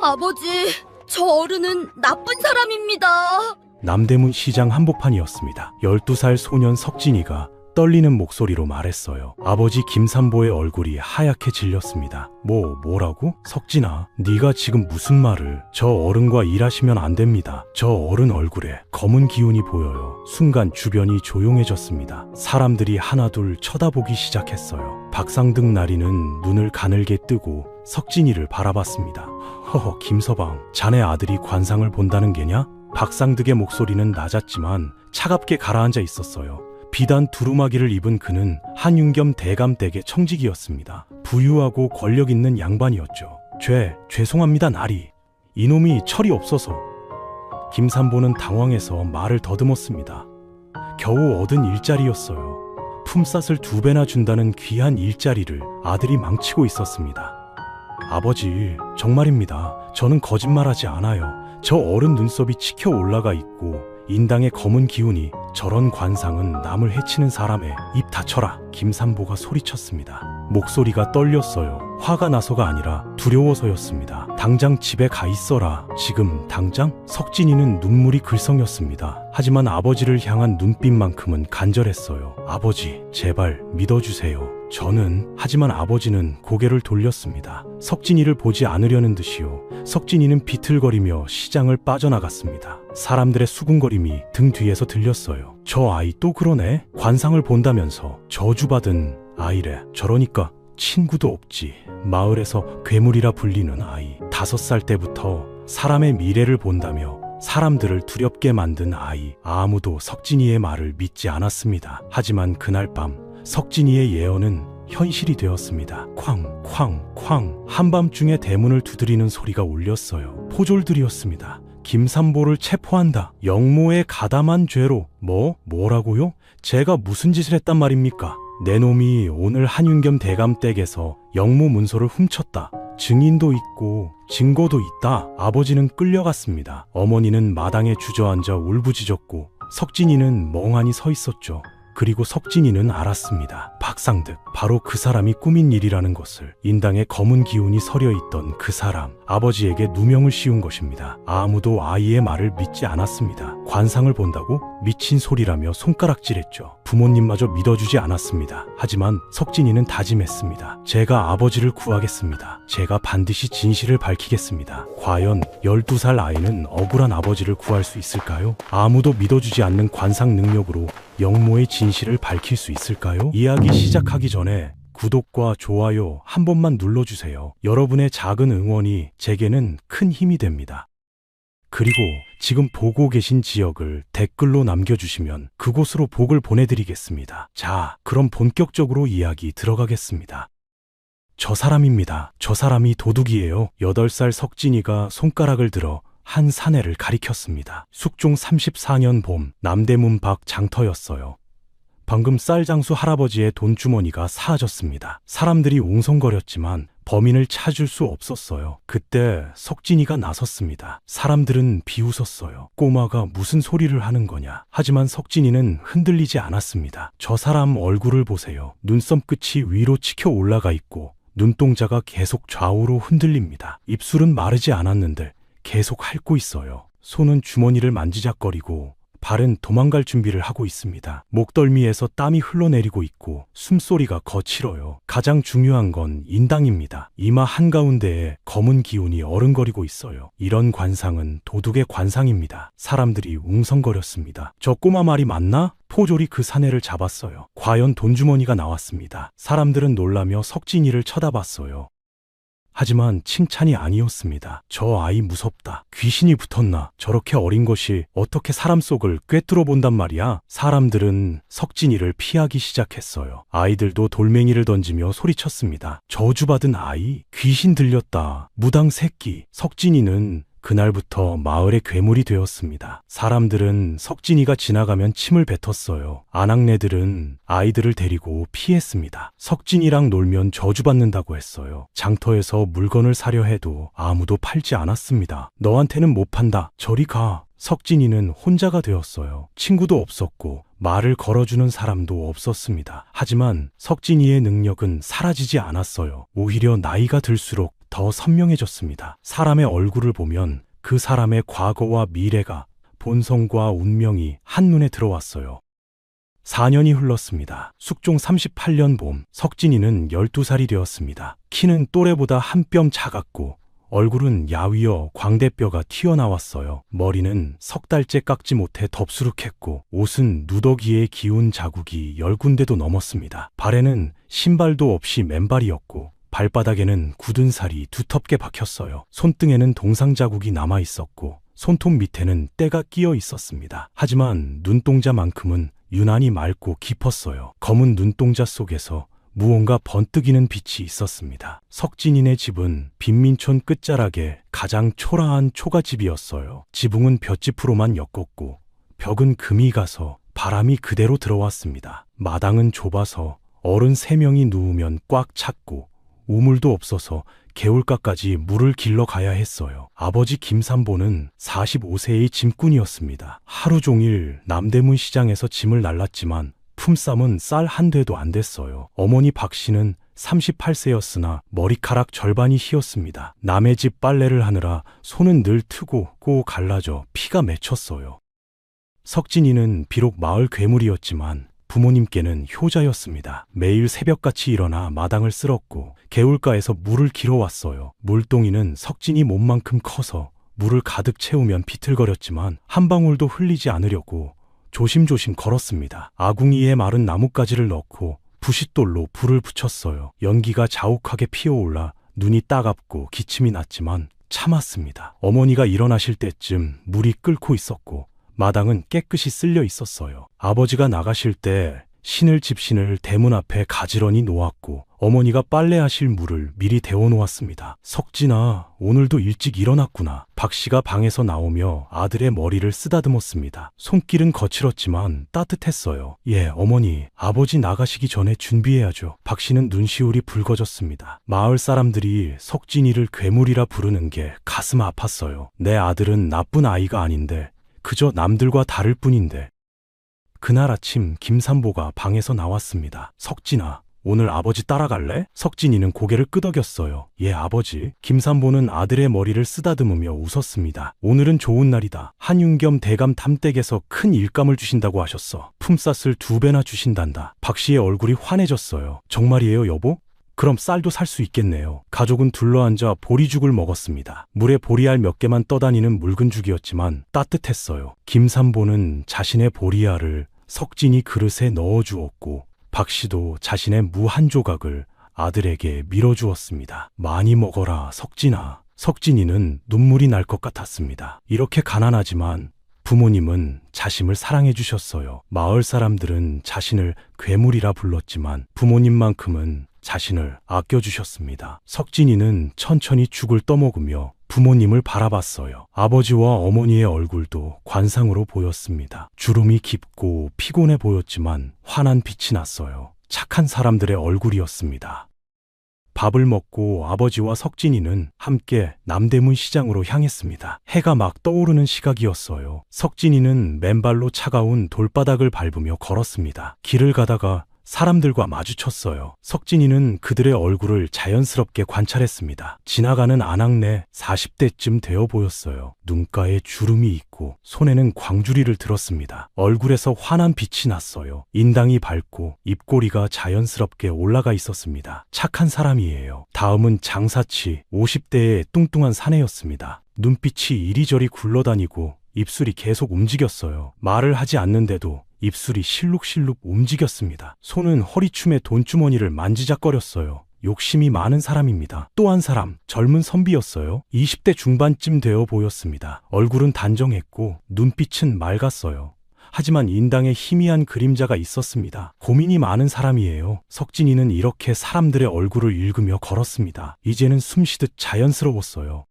아버지, 저 어른은 나쁜 사람입니다. 남대문 시장 한복판이었습니다. 12살 소년 석진이가 떨리는 목소리로 말했어요. 아버지 김삼보의 얼굴이 하얗게 질렸습니다. 뭐라고? 석진아, 네가 지금 무슨 말을? 저 어른과 일하시면 안 됩니다. 저 어른 얼굴에 검은 기운이 보여요. 순간 주변이 조용해졌습니다. 사람들이 하나둘 쳐다보기 시작했어요. 박상등 나리는 눈을 가늘게 뜨고 석진이를 바라봤습니다. 허허, 김서방, 자네 아들이 관상을 본다는 게냐? 박상득의 목소리는 낮았지만 차갑게 가라앉아 있었어요. 비단 두루마기를 입은 그는 한윤겸 대감댁의 청직이었습니다. 부유하고 권력 있는 양반이었죠. 죄송합니다, 나리. 이놈이 철이 없어서. 김삼보는 당황해서 말을 더듬었습니다. 겨우 얻은 일자리였어요. 품삯을 2배나 준다는 귀한 일자리를 아들이 망치고 있었습니다. 아버지, 정말입니다. 저는 거짓말하지 않아요. 저 어른 눈썹이 치켜 올라가 있고 인당의 검은 기운이, 저런 관상은 남을 해치는 사람의 입 닫혀라. 김삼보가 소리쳤습니다. 목소리가 떨렸어요. 화가 나서가 아니라 두려워서였습니다. 당장 집에 가 있어라. 지금 당장? 석진이는 눈물이 글썽였습니다. 하지만 아버지를 향한 눈빛만큼은 간절했어요. 아버지, 제발 믿어주세요. 하지만 아버지는 고개를 돌렸습니다. 석진이를 보지 않으려는 듯이요. 석진이는 비틀거리며 시장을 빠져나갔습니다. 사람들의 수군거림이 등 뒤에서 들렸어요. 저 아이 또 그러네? 관상을 본다면서 저주받은 아이래. 저러니까 친구도 없지. 마을에서 괴물이라 불리는 아이. 5살 때부터 사람의 미래를 본다며 사람들을 두렵게 만든 아이. 아무도 석진이의 말을 믿지 않았습니다. 하지만 그날 밤 석진이의 예언은 현실이 되었습니다. 쾅쾅쾅. 한밤중에 대문을 두드리는 소리가 울렸어요. 포졸들이었습니다. 김삼보를 체포한다. 영모의 가담한 죄로. 뭐라고요? 제가 무슨 짓을 했단 말입니까? 내 놈이 오늘 한윤겸 대감댁에서 영모 문서를 훔쳤다. 증인도 있고 증거도 있다. 아버지는 끌려갔습니다. 어머니는 마당에 주저앉아 울부짖었고 석진이는 멍하니 서 있었죠. 그리고 석진이는 알았습니다. 박상득, 바로 그 사람이 꾸민 일이라는 것을. 인당의 검은 기운이 서려있던 그 사람, 아버지에게 누명을 씌운 것입니다. 아무도 아이의 말을 믿지 않았습니다. 관상을 본다고? 미친 소리라며 손가락질했죠. 부모님마저 믿어주지 않았습니다. 하지만 석진이는 다짐했습니다. 제가 아버지를 구하겠습니다. 제가 반드시 진실을 밝히겠습니다. 과연 12살 아이는 억울한 아버지를 구할 수 있을까요? 아무도 믿어주지 않는 관상 능력으로 영모의 진실을 밝힐 수 있을까요? 이야기 시작하기 전에 구독과 좋아요 한 번만 눌러주세요. 여러분의 작은 응원이 제게는 큰 힘이 됩니다. 그리고 지금 보고 계신 지역을 댓글로 남겨주시면 그곳으로 복을 보내드리겠습니다. 자, 그럼 본격적으로 이야기 들어가겠습니다. 저 사람입니다. 저 사람이 도둑이에요. 8살 석진이가 손가락을 들어 한 사내를 가리켰습니다. 숙종 34년 봄, 남대문 밖 장터였어요. 방금 쌀장수 할아버지의 돈주머니가 사라졌습니다. 사람들이 웅성거렸지만 범인을 찾을 수 없었어요. 그때 석진이가 나섰습니다. 사람들은 비웃었어요. 꼬마가 무슨 소리를 하는 거냐. 하지만 석진이는 흔들리지 않았습니다. 저 사람 얼굴을 보세요. 눈썹 끝이 위로 치켜 올라가 있고 눈동자가 계속 좌우로 흔들립니다. 입술은 마르지 않았는데 계속 핥고 있어요. 손은 주머니를 만지작거리고 발은 도망갈 준비를 하고 있습니다. 목덜미에서 땀이 흘러내리고 있고 숨소리가 거칠어요. 가장 중요한 건 인당입니다. 이마 한가운데에 검은 기운이 어른거리고 있어요. 이런 관상은 도둑의 관상입니다. 사람들이 웅성거렸습니다. 저 꼬마 말이 맞나? 포졸이 그 사내를 잡았어요. 과연 돈주머니가 나왔습니다. 사람들은 놀라며 석진이를 쳐다봤어요. 하지만 칭찬이 아니었습니다. 저 아이 무섭다. 귀신이 붙었나? 저렇게 어린 것이 어떻게 사람 속을 꿰뚫어 본단 말이야? 사람들은 석진이를 피하기 시작했어요. 아이들도 돌멩이를 던지며 소리쳤습니다. 저주받은 아이? 귀신 들렸다. 무당 새끼. 석진이는 그날부터 마을의 괴물이 되었습니다. 사람들은 석진이가 지나가면 침을 뱉었어요. 아낙네들은 아이들을 데리고 피했습니다. 석진이랑 놀면 저주받는다고 했어요. 장터에서 물건을 사려 해도 아무도 팔지 않았습니다. 너한테는 못 판다. 저리 가. 석진이는 혼자가 되었어요. 친구도 없었고 말을 걸어주는 사람도 없었습니다. 하지만 석진이의 능력은 사라지지 않았어요. 오히려 나이가 들수록 더 선명해졌습니다. 사람의 얼굴을 보면 그 사람의 과거와 미래가, 본성과 운명이 한눈에 들어왔어요. 4년이 흘렀습니다. 숙종 38년 봄, 석진이는 12살이 되었습니다. 키는 또래보다 한 뼘 작았고 얼굴은 야위어 광대뼈가 튀어나왔어요. 머리는 석 달째 깎지 못해 덥수룩했고 옷은 누더기에 기운 자국이 10군데도 넘었습니다. 발에는 신발도 없이 맨발이었고 발바닥에는 굳은 살이 두텁게 박혔어요. 손등에는 동상 자국이 남아 있었고 손톱 밑에는 때가 끼어 있었습니다. 하지만 눈동자만큼은 유난히 맑고 깊었어요. 검은 눈동자 속에서 무언가 번뜩이는 빛이 있었습니다. 석진이네 집은 빈민촌 끝자락에 가장 초라한 초가집이었어요. 지붕은 볏짚으로만 엮었고 벽은 금이 가서 바람이 그대로 들어왔습니다. 마당은 좁아서 어른 3명이 누우면 꽉 찼고 우물도 없어서 개울가까지 물을 길러 가야 했어요. 아버지 김삼보는 45세의 짐꾼이었습니다. 하루 종일 남대문 시장에서 짐을 날랐지만 품삯은 쌀 한 대도 안 됐어요. 어머니 박 씨는 38세였으나 머리카락 절반이 휘었습니다. 남의 집 빨래를 하느라 손은 늘 트고 고 갈라져 피가 맺혔어요. 석진이는 비록 마을 괴물이었지만 부모님께는 효자였습니다. 매일 새벽같이 일어나 마당을 쓸었고 개울가에서 물을 길어왔어요. 물동이는 석진이 몸만큼 커서 물을 가득 채우면 비틀거렸지만 한 방울도 흘리지 않으려고 조심조심 걸었습니다. 아궁이에 마른 나뭇가지를 넣고 부싯돌로 불을 붙였어요. 연기가 자욱하게 피어올라 눈이 따갑고 기침이 났지만 참았습니다. 어머니가 일어나실 때쯤 물이 끓고 있었고 마당은 깨끗이 쓸려 있었어요. 아버지가 나가실 때 신을 집신을 대문 앞에 가지런히 놓았고 어머니가 빨래하실 물을 미리 데워 놓았습니다. 석진아, 오늘도 일찍 일어났구나. 박 씨가 방에서 나오며 아들의 머리를 쓰다듬었습니다. 손길은 거칠었지만 따뜻했어요. 예, 어머니, 아버지 나가시기 전에 준비해야죠. 박 씨는 눈시울이 붉어졌습니다. 마을 사람들이 석진이를 괴물이라 부르는 게 가슴 아팠어요. 내 아들은 나쁜 아이가 아닌데 그저 남들과 다를 뿐인데. 그날 아침 김삼보가 방에서 나왔습니다. 석진아, 오늘 아버지 따라갈래? 석진이는 고개를 끄덕였어요. 예, 아버지. 김삼보는 아들의 머리를 쓰다듬으며 웃었습니다. 오늘은 좋은 날이다. 한윤겸 대감 탐댁에서 큰 일감을 주신다고 하셨어. 품삯을 2배나 주신단다. 박 씨의 얼굴이 환해졌어요. 정말이에요, 여보? 그럼 쌀도 살 수 있겠네요. 가족은 둘러앉아 보리죽을 먹었습니다. 물에 보리알 몇 개만 떠다니는 묽은 죽이었지만 따뜻했어요. 김삼보는 자신의 보리알을 석진이 그릇에 넣어주었고 박 씨도 자신의 무 한 조각을 아들에게 밀어주었습니다. 많이 먹어라, 석진아. 석진이는 눈물이 날 것 같았습니다. 이렇게 가난하지만 부모님은 자신을 사랑해 주셨어요. 마을 사람들은 자신을 괴물이라 불렀지만 부모님만큼은 자신을 아껴주셨습니다. 석진이는 천천히 죽을 떠먹으며 부모님을 바라봤어요. 아버지와 어머니의 얼굴도 관상으로 보였습니다. 주름이 깊고 피곤해 보였지만 환한 빛이 났어요. 착한 사람들의 얼굴이었습니다. 밥을 먹고 아버지와 석진이는 함께 남대문 시장으로 향했습니다. 해가 막 떠오르는 시각이었어요. 석진이는 맨발로 차가운 돌바닥을 밟으며 걸었습니다. 길을 가다가 사람들과 마주쳤어요. 석진이는 그들의 얼굴을 자연스럽게 관찰했습니다. 지나가는 아낙네 40대쯤 되어 보였어요. 눈가에 주름이 있고 손에는 광주리를 들었습니다. 얼굴에서 환한 빛이 났어요. 인당이 밝고 입꼬리가 자연스럽게 올라가 있었습니다. 착한 사람이에요. 다음은 장사치 50대의 뚱뚱한 사내였습니다. 눈빛이 이리저리 굴러다니고 입술이 계속 움직였어요. 말을 하지 않는데도 입술이 실룩실룩 움직였습니다. 손은 허리춤에 돈주머니를 만지작거렸어요. 욕심이 많은 사람입니다. 또 한 사람, 젊은 선비였어요. 20대 중반쯤 되어 보였습니다. 얼굴은 단정했고 눈빛은 맑았어요. 하지만 인당에 희미한 그림자가 있었습니다. 고민이 많은 사람이에요. 석진이는 이렇게 사람들의 얼굴을 읽으며 걸었습니다. 이제는 숨쉬듯 자연스러웠어요.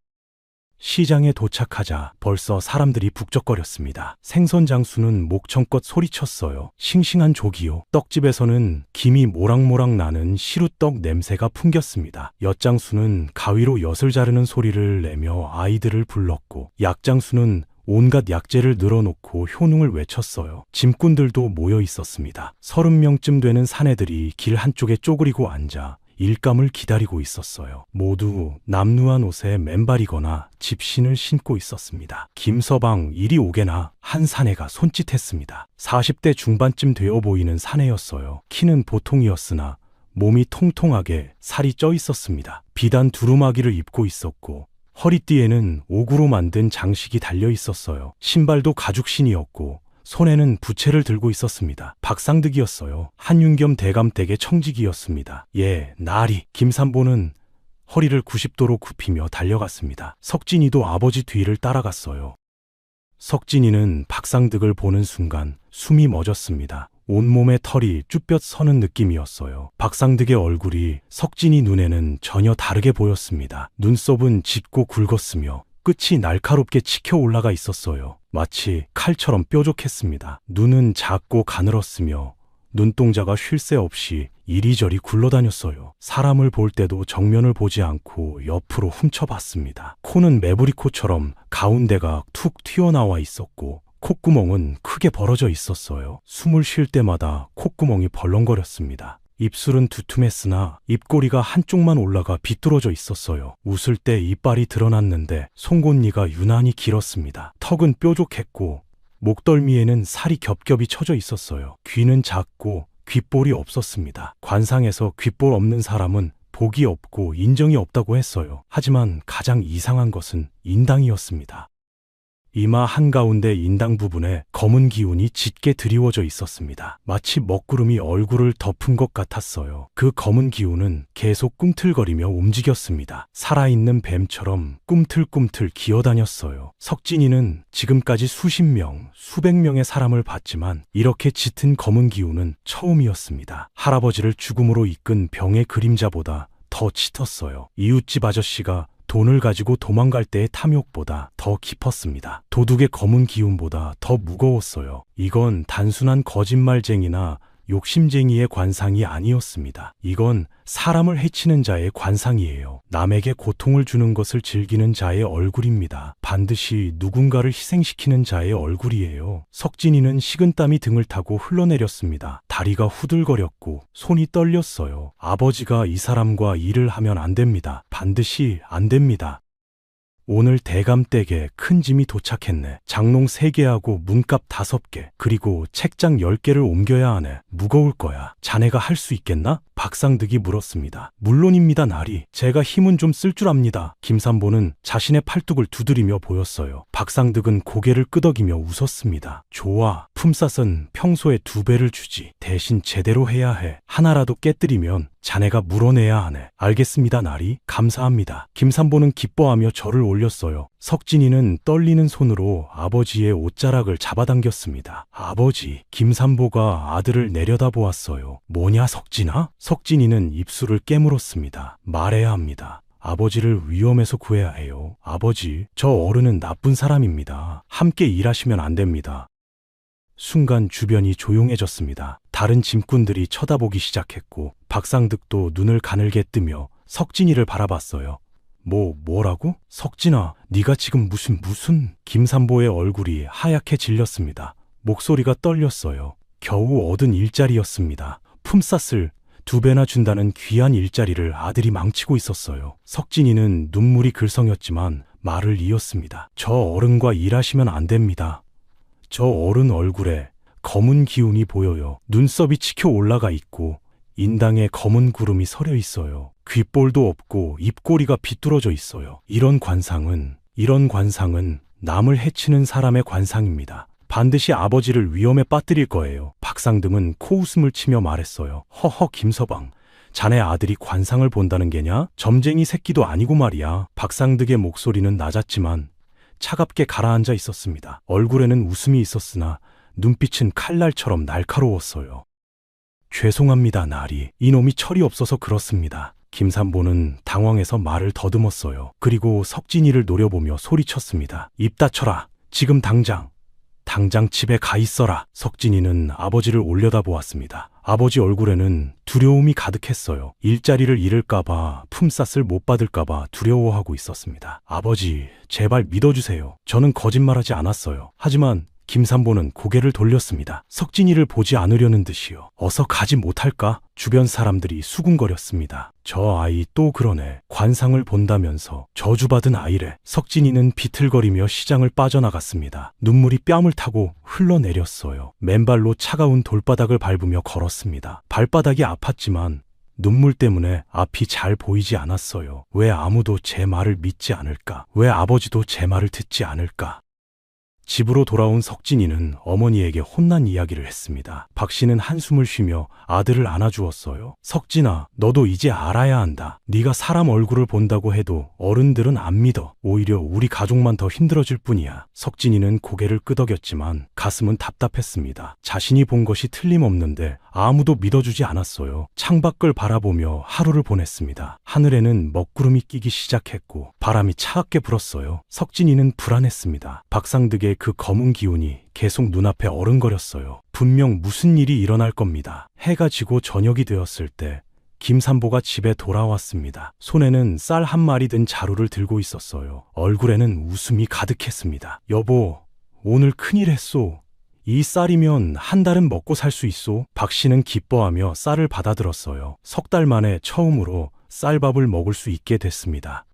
시장에 도착하자 벌써 사람들이 북적거렸습니다. 생선 장수는 목청껏 소리쳤어요. 싱싱한 조기요. 떡집에서는 김이 모락모락 나는 시루떡 냄새가 풍겼습니다. 엿장수는 가위로 엿을 자르는 소리를 내며 아이들을 불렀고 약장수는 온갖 약재를 늘어놓고 효능을 외쳤어요. 짐꾼들도 모여 있었습니다. 30명쯤 되는 사내들이 길 한쪽에 쪼그리고 앉아 일감을 기다리고 있었어요. 모두 남루한 옷에 맨발이거나 집신을 신고 있었습니다. 김서방 이리 오게나 한 사내가 손짓했습니다. 40대 중반쯤 되어 보이는 사내였어요. 키는 보통이었으나 몸이 통통하게 살이 쪄 있었습니다. 비단 두루마기를 입고 있었고 허리띠에는 옥으로 만든 장식이 달려 있었어요. 신발도 가죽신이었고 손에는 부채를 들고 있었습니다. 박상득이었어요. 한윤겸 대감댁의 청직이었습니다. 예, 나리. 김삼보는 허리를 90도로 굽히며 달려갔습니다. 석진이도 아버지 뒤를 따라갔어요. 석진이는 박상득을 보는 순간 숨이 멎었습니다. 온몸에 털이 쭈뼛 서는 느낌이었어요. 박상득의 얼굴이 석진이 눈에는 전혀 다르게 보였습니다. 눈썹은 짙고 굵었으며 끝이 날카롭게 치켜 올라가 있었어요. 마치 칼처럼 뾰족했습니다. 눈은 작고 가늘었으며 눈동자가 쉴 새 없이 이리저리 굴러다녔어요. 사람을 볼 때도 정면을 보지 않고 옆으로 훔쳐봤습니다. 코는 매부리코처럼 가운데가 툭 튀어나와 있었고 콧구멍은 크게 벌어져 있었어요. 숨을 쉴 때마다 콧구멍이 벌렁거렸습니다. 입술은 두툼했으나 입꼬리가 한쪽만 올라가 비뚤어져 있었어요. 웃을 때 이빨이 드러났는데 송곳니가 유난히 길었습니다. 턱은 뾰족했고 목덜미에는 살이 겹겹이 쳐져 있었어요. 귀는 작고 귓볼이 없었습니다. 관상에서 귓볼 없는 사람은 복이 없고 인정이 없다고 했어요. 하지만 가장 이상한 것은 인당이었습니다. 이마 한가운데 인당 부분에 검은 기운이 짙게 드리워져 있었습니다. 마치 먹구름이 얼굴을 덮은 것 같았어요. 그 검은 기운은 계속 꿈틀거리며 움직였습니다. 살아있는 뱀처럼 꿈틀꿈틀 기어다녔어요. 석진이는 지금까지 수십 명, 수백 명의 사람을 봤지만 이렇게 짙은 검은 기운은 처음이었습니다. 할아버지를 죽음으로 이끈 병의 그림자보다 더 짙었어요. 이웃집 아저씨가 돈을 가지고 도망갈 때의 탐욕보다 더 깊었습니다. 도둑의 검은 기운보다 더 무거웠어요. 이건 단순한 거짓말쟁이나 욕심쟁이의 관상이 아니었습니다. 이건 사람을 해치는 자의 관상이에요. 남에게 고통을 주는 것을 즐기는 자의 얼굴입니다. 반드시 누군가를 희생시키는 자의 얼굴이에요. 석진이는 식은땀이 등을 타고 흘러내렸습니다. 다리가 후들거렸고 손이 떨렸어요. 아버지가 이 사람과 일을 하면 안 됩니다. 반드시 안 됩니다. 오늘 대감댁에 큰 짐이 도착했네. 장롱 3개하고 문갑 5개, 그리고 책장 10개를 옮겨야 하네. 무거울 거야. 자네가 할 수 있겠나? 박상득이 물었습니다. 물론입니다, 나리. 제가 힘은 좀 쓸 줄 압니다. 김삼보는 자신의 팔뚝을 두드리며 보였어요. 박상득은 고개를 끄덕이며 웃었습니다. 좋아. 품삯은 평소에 2배를 주지. 대신 제대로 해야 해. 하나라도 깨뜨리면 자네가 물어내야 하네. 알겠습니다, 나리. 감사합니다. 김삼보는 기뻐하며 절을 올렸어요. 석진이는 떨리는 손으로 아버지의 옷자락을 잡아당겼습니다. 아버지, 김삼보가 아들을 내려다보았어요. 뭐냐, 석진아? 석진이는 입술을 깨물었습니다. 말해야 합니다. 아버지를 위험에서 구해야 해요. 아버지, 저 어른은 나쁜 사람입니다. 함께 일하시면 안 됩니다. 순간 주변이 조용해졌습니다. 다른 짐꾼들이 쳐다보기 시작했고 박상득도 눈을 가늘게 뜨며 석진이를 바라봤어요. 뭐라고? 석진아, 네가 지금 무슨 김삼보의 얼굴이 하얗게 질렸습니다. 목소리가 떨렸어요. 겨우 얻은 일자리였습니다. 품삯을 2배나 준다는 귀한 일자리를 아들이 망치고 있었어요. 석진이는 눈물이 글썽였지만 말을 이었습니다. 저 어른과 일하시면 안 됩니다. 저 어른 얼굴에 검은 기운이 보여요. 눈썹이 치켜 올라가 있고 인당에 검은 구름이 서려 있어요. 귓볼도 없고 입꼬리가 비뚤어져 있어요. 이런 관상은 남을 해치는 사람의 관상입니다. 반드시 아버지를 위험에 빠뜨릴 거예요. 박상등은 코웃음을 치며 말했어요. 허허, 김서방. 자네 아들이 관상을 본다는 게냐? 점쟁이 새끼도 아니고 말이야. 박상득의 목소리는 낮았지만 차갑게 가라앉아 있었습니다. 얼굴에는 웃음이 있었으나 눈빛은 칼날처럼 날카로웠어요. 죄송합니다, 나리. 이놈이 철이 없어서 그렇습니다. 김삼보는 당황해서 말을 더듬었어요. 그리고 석진이를 노려보며 소리쳤습니다. 입 닫혀라. 지금 당장 집에 가 있어라. 석진이는 아버지를 올려다보았습니다. 아버지 얼굴에는 두려움이 가득했어요. 일자리를 잃을까봐, 품삯을 못 받을까봐 두려워하고 있었습니다. 아버지, 제발 믿어주세요. 저는 거짓말하지 않았어요. 하지만 김삼보는 고개를 돌렸습니다. 석진이를 보지 않으려는 듯이요. 어서 가지 못할까? 주변 사람들이 수군거렸습니다. 저 아이 또 그러네. 관상을 본다면서 저주받은 아이래. 석진이는 비틀거리며 시장을 빠져나갔습니다. 눈물이 뺨을 타고 흘러내렸어요. 맨발로 차가운 돌바닥을 밟으며 걸었습니다. 발바닥이 아팠지만 눈물 때문에 앞이 잘 보이지 않았어요. 왜 아무도 제 말을 믿지 않을까? 왜 아버지도 제 말을 듣지 않을까? 집으로 돌아온 석진이는 어머니에게 혼난 이야기를 했습니다. 박 씨는 한숨을 쉬며 아들을 안아주었어요. 석진아, 너도 이제 알아야 한다. 네가 사람 얼굴을 본다고 해도 어른들은 안 믿어. 오히려 우리 가족만 더 힘들어질 뿐이야. 석진이는 고개를 끄덕였지만 가슴은 답답했습니다. 자신이 본 것이 틀림없는데 아무도 믿어주지 않았어요. 창밖을 바라보며 하루를 보냈습니다. 하늘에는 먹구름이 끼기 시작했고 바람이 차갑게 불었어요. 석진이는 불안했습니다. 박상득의 그 검은 기운이 계속 눈앞에 어른거렸어요. 분명 무슨 일이 일어날 겁니다. 해가 지고 저녁이 되었을 때 김삼보가 집에 돌아왔습니다. 손에는 쌀 한 마리 든 자루를 들고 있었어요. 얼굴에는 웃음이 가득했습니다. 여보, 오늘 큰일 했소. 이 쌀이면 한 달은 먹고 살 수 있소. 박 씨는 기뻐하며 쌀을 받아들었어요. 석 달 만에 처음으로 쌀밥을 먹을 수 있게 됐습니다.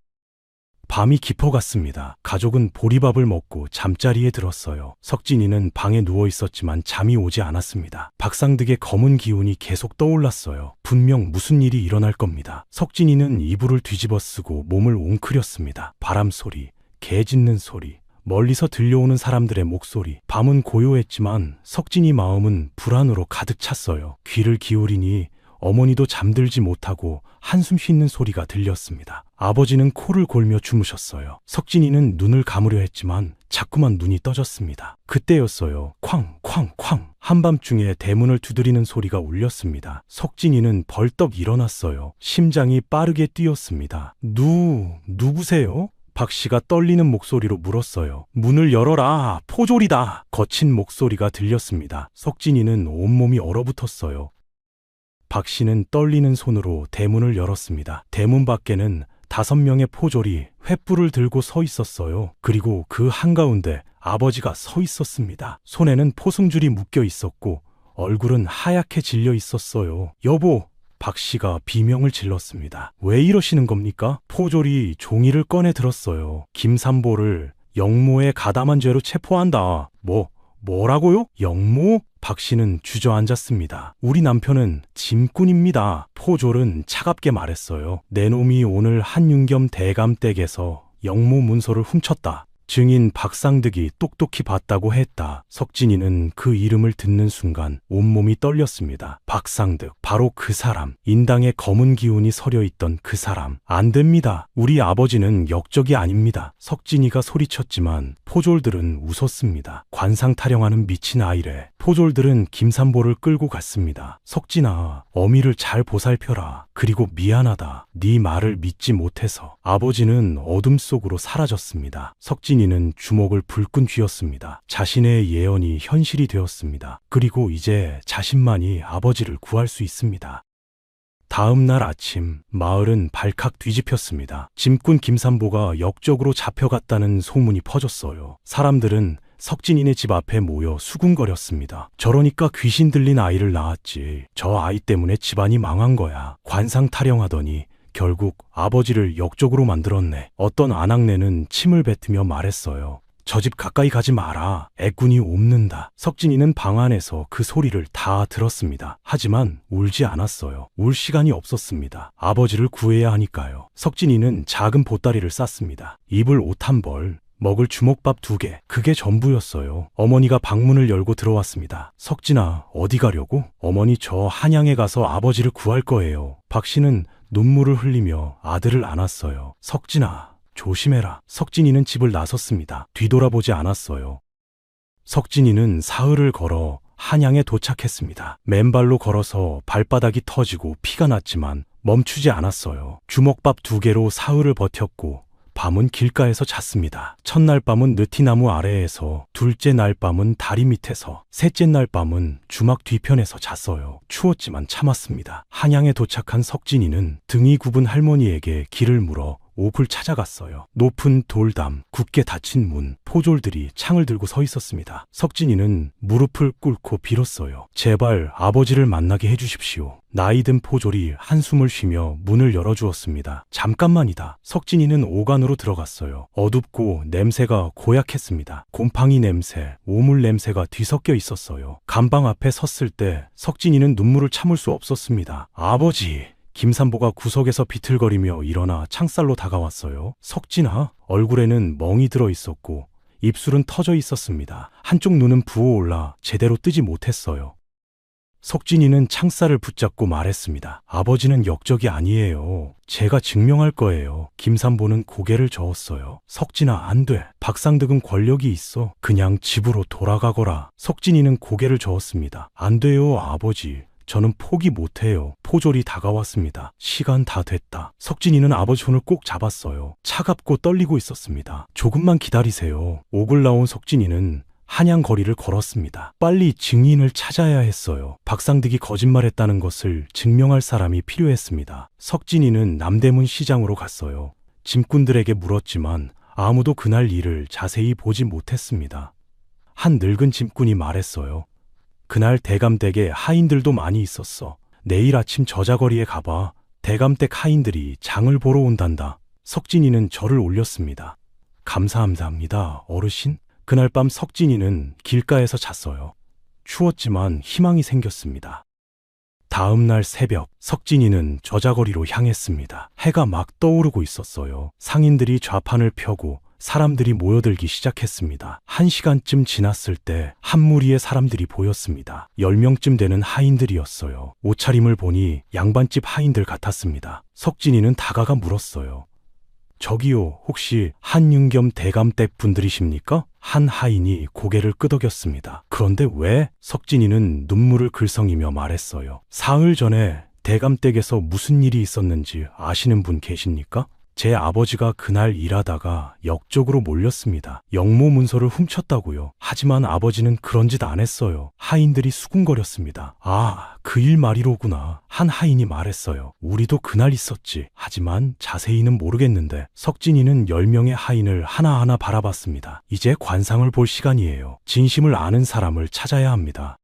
밤이 깊어갔습니다. 가족은 보리밥을 먹고 잠자리에 들었어요. 석진이는 방에 누워 있었지만 잠이 오지 않았습니다. 박상득의 검은 기운이 계속 떠올랐어요. 분명 무슨 일이 일어날 겁니다. 석진이는 이불을 뒤집어 쓰고 몸을 웅크렸습니다. 바람 소리, 개 짖는 소리, 멀리서 들려오는 사람들의 목소리. 밤은 고요했지만 석진이 마음은 불안으로 가득 찼어요. 귀를 기울이니 어머니도 잠들지 못하고 한숨 쉬는 소리가 들렸습니다. 아버지는 코를 골며 주무셨어요. 석진이는 눈을 감으려 했지만 자꾸만 눈이 떠졌습니다. 그때였어요. 쾅쾅쾅. 한밤중에 대문을 두드리는 소리가 울렸습니다. 석진이는 벌떡 일어났어요. 심장이 빠르게 뛰었습니다. 누구세요? 박 씨가 떨리는 목소리로 물었어요. 문을 열어라, 포졸이다. 거친 목소리가 들렸습니다. 석진이는 온몸이 얼어붙었어요. 박 씨는 떨리는 손으로 대문을 열었습니다. 대문 밖에는 5명의 포졸이 횃불을 들고 서 있었어요. 그리고 그 한가운데 아버지가 서 있었습니다. 손에는 포승줄이 묶여 있었고 얼굴은 하얗게 질려 있었어요. 여보! 박 씨가 비명을 질렀습니다. 왜 이러시는 겁니까? 포졸이 종이를 꺼내 들었어요. 김삼보를 영모에 가담한 죄로 체포한다. 뭐라고요? 영모? 박 씨는 주저앉았습니다. 우리 남편은 짐꾼입니다. 포졸은 차갑게 말했어요. 내 놈이 오늘 한윤겸 대감 댁에서 영모 문서를 훔쳤다. 증인 박상득이 똑똑히 봤다고 했다. 석진이는 그 이름을 듣는 순간 온몸이 떨렸습니다. 박상득, 바로 그 사람. 인당에 검은 기운이 서려 있던 그 사람. 안 됩니다. 우리 아버지는 역적이 아닙니다. 석진이가 소리쳤지만 포졸들은 웃었습니다. 관상 타령하는 미친 아이래. 포졸들은 김삼보를 끌고 갔습니다. 석진아, 어미를 잘 보살펴라. 그리고 미안하다. 네 말을 믿지 못해서. 아버지는 어둠 속으로 사라졌습니다. 석진이는 주먹을 불끈 쥐었습니다. 자신의 예언이 현실이 되었습니다. 그리고 이제 자신만이 아버지를 구할 수 있습니다. 다음 날 아침 마을은 발칵 뒤집혔습니다. 짐꾼 김삼보가 역적으로 잡혀갔다는 소문이 퍼졌어요. 사람들은 석진이네 집 앞에 모여 수군거렸습니다. 저러니까 귀신 들린 아이를 낳았지. 저 아이 때문에 집안이 망한 거야. 관상 타령하더니 결국 아버지를 역적으로 만들었네. 어떤 아낙네는 침을 뱉으며 말했어요. 저 집 가까이 가지 마라. 애군이 옵는다. 석진이는 방 안에서 그 소리를 다 들었습니다. 하지만 울지 않았어요. 울 시간이 없었습니다. 아버지를 구해야 하니까요. 석진이는 작은 보따리를 쌌습니다. 입을 옷 한 벌, 먹을 주먹밥 2개. 그게 전부였어요. 어머니가 방문을 열고 들어왔습니다. 석진아, 어디 가려고? 어머니, 저 한양에 가서 아버지를 구할 거예요. 박 씨는 눈물을 흘리며 아들을 안았어요. 석진아, 조심해라. 석진이는 집을 나섰습니다. 뒤돌아보지 않았어요. 석진이는 사흘을 걸어 한양에 도착했습니다. 맨발로 걸어서 발바닥이 터지고 피가 났지만 멈추지 않았어요. 주먹밥 2개로 사흘을 버텼고 밤은 길가에서 잤습니다. 첫날 밤은 느티나무 아래에서, 둘째 날 밤은 다리 밑에서, 셋째 날 밤은 주막 뒤편에서 잤어요. 추웠지만 참았습니다. 한양에 도착한 석진이는 등이 굽은 할머니에게 길을 물어 옥을 찾아갔어요. 높은 돌담, 굳게 닫힌 문, 포졸들이 창을 들고 서 있었습니다. 석진이는 무릎을 꿇고 빌었어요. 제발 아버지를 만나게 해주십시오. 나이든 포졸이 한숨을 쉬며 문을 열어주었습니다. 잠깐만이다. 석진이는 옥안으로 들어갔어요. 어둡고 냄새가 고약했습니다. 곰팡이 냄새, 오물 냄새가 뒤섞여 있었어요. 감방 앞에 섰을 때 석진이는 눈물을 참을 수 없었습니다. 아버지! 김산보가 구석에서 비틀거리며 일어나 창살로 다가왔어요. 석진아, 얼굴에는 멍이 들어 있었고 입술은 터져 있었습니다. 한쪽 눈은 부어올라 제대로 뜨지 못했어요. 석진이는 창살을 붙잡고 말했습니다. 아버지는 역적이 아니에요. 제가 증명할 거예요. 김산보는 고개를 저었어요. 석진아, 안 돼. 박상득은 권력이 있어. 그냥 집으로 돌아가거라. 석진이는 고개를 저었습니다. 안 돼요, 아버지. 저는 포기 못해요. 포졸이 다가왔습니다. 시간 다 됐다. 석진이는 아버지 손을 꼭 잡았어요. 차갑고 떨리고 있었습니다. 조금만 기다리세요. 옥을 나온 석진이는 한양 거리를 걸었습니다. 빨리 증인을 찾아야 했어요. 박상득이 거짓말했다는 것을 증명할 사람이 필요했습니다. 석진이는 남대문 시장으로 갔어요. 짐꾼들에게 물었지만 아무도 그날 일을 자세히 보지 못했습니다. 한 늙은 짐꾼이 말했어요. 그날 대감댁에 하인들도 많이 있었어. 내일 아침 저자거리에 가봐. 대감댁 하인들이 장을 보러 온단다. 석진이는 절을 올렸습니다. 감사합니다, 어르신. 그날 밤 석진이는 길가에서 잤어요. 추웠지만 희망이 생겼습니다. 다음 날 새벽, 석진이는 저자거리로 향했습니다. 해가 막 떠오르고 있었어요. 상인들이 좌판을 펴고 사람들이 모여들기 시작했습니다. 1시간쯤 지났을 때 한 무리의 사람들이 보였습니다. 10명쯤 되는 하인들이었어요. 옷차림을 보니 양반집 하인들 같았습니다. 석진이는 다가가 물었어요. 저기요, 혹시 한윤겸 대감댁 분들이십니까? 한 하인이 고개를 끄덕였습니다. 그런데 왜? 석진이는 눈물을 글썽이며 말했어요. 사흘 전에 대감댁에서 무슨 일이 있었는지 아시는 분 계십니까? 제 아버지가 그날 일하다가 역적으로 몰렸습니다. 영모 문서를 훔쳤다고요. 하지만 아버지는 그런 짓 안 했어요. 하인들이 수군거렸습니다. 아, 그 일 말이로구나. 한 하인이 말했어요. 우리도 그날 있었지. 하지만 자세히는 모르겠는데. 석진이는 10명의 하인을 하나하나 바라봤습니다. 이제 관상을 볼 시간이에요. 진심을 아는 사람을 찾아야 합니다.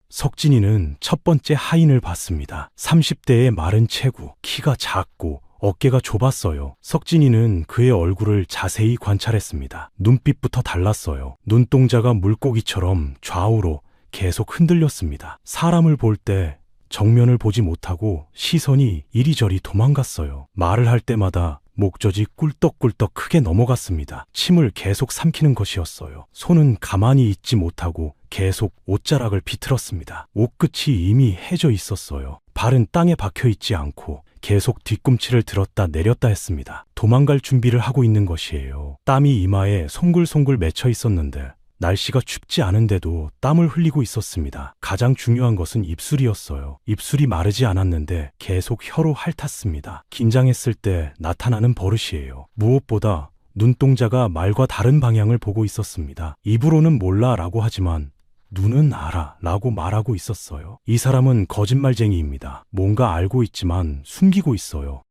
석진이는 첫 번째 하인을 봤습니다. 30대의 마른 체구, 키가 작고 어깨가 좁았어요. 석진이는 그의 얼굴을 자세히 관찰했습니다. 눈빛부터 달랐어요. 눈동자가 물고기처럼 좌우로 계속 흔들렸습니다. 사람을 볼 때 정면을 보지 못하고 시선이 이리저리 도망갔어요. 말을 할 때마다 목젖이 꿀떡꿀떡 크게 넘어갔습니다. 침을 계속 삼키는 것이었어요. 손은 가만히 있지 못하고 계속 옷자락을 비틀었습니다. 옷끝이 이미 해져 있었어요. 발은 땅에 박혀 있지 않고 계속 뒤꿈치를 들었다 내렸다 했습니다. 도망갈 준비를 하고 있는 것이에요. 땀이 이마에 송글송글 맺혀 있었는데 날씨가 춥지 않은데도 땀을 흘리고 있었습니다. 가장 중요한 것은 입술이었어요. 입술이 마르지 않았는데 계속 혀로 핥았습니다. 긴장했을 때 나타나는 버릇이에요. 무엇보다 눈동자가 말과 다른 방향을 보고 있었습니다. 입으로는 몰라 라고 하지만 눈은 알아 라고 말하고 있었어요. 이 사람은 거짓말쟁이입니다. 뭔가 알고 있지만 숨기고 있어요.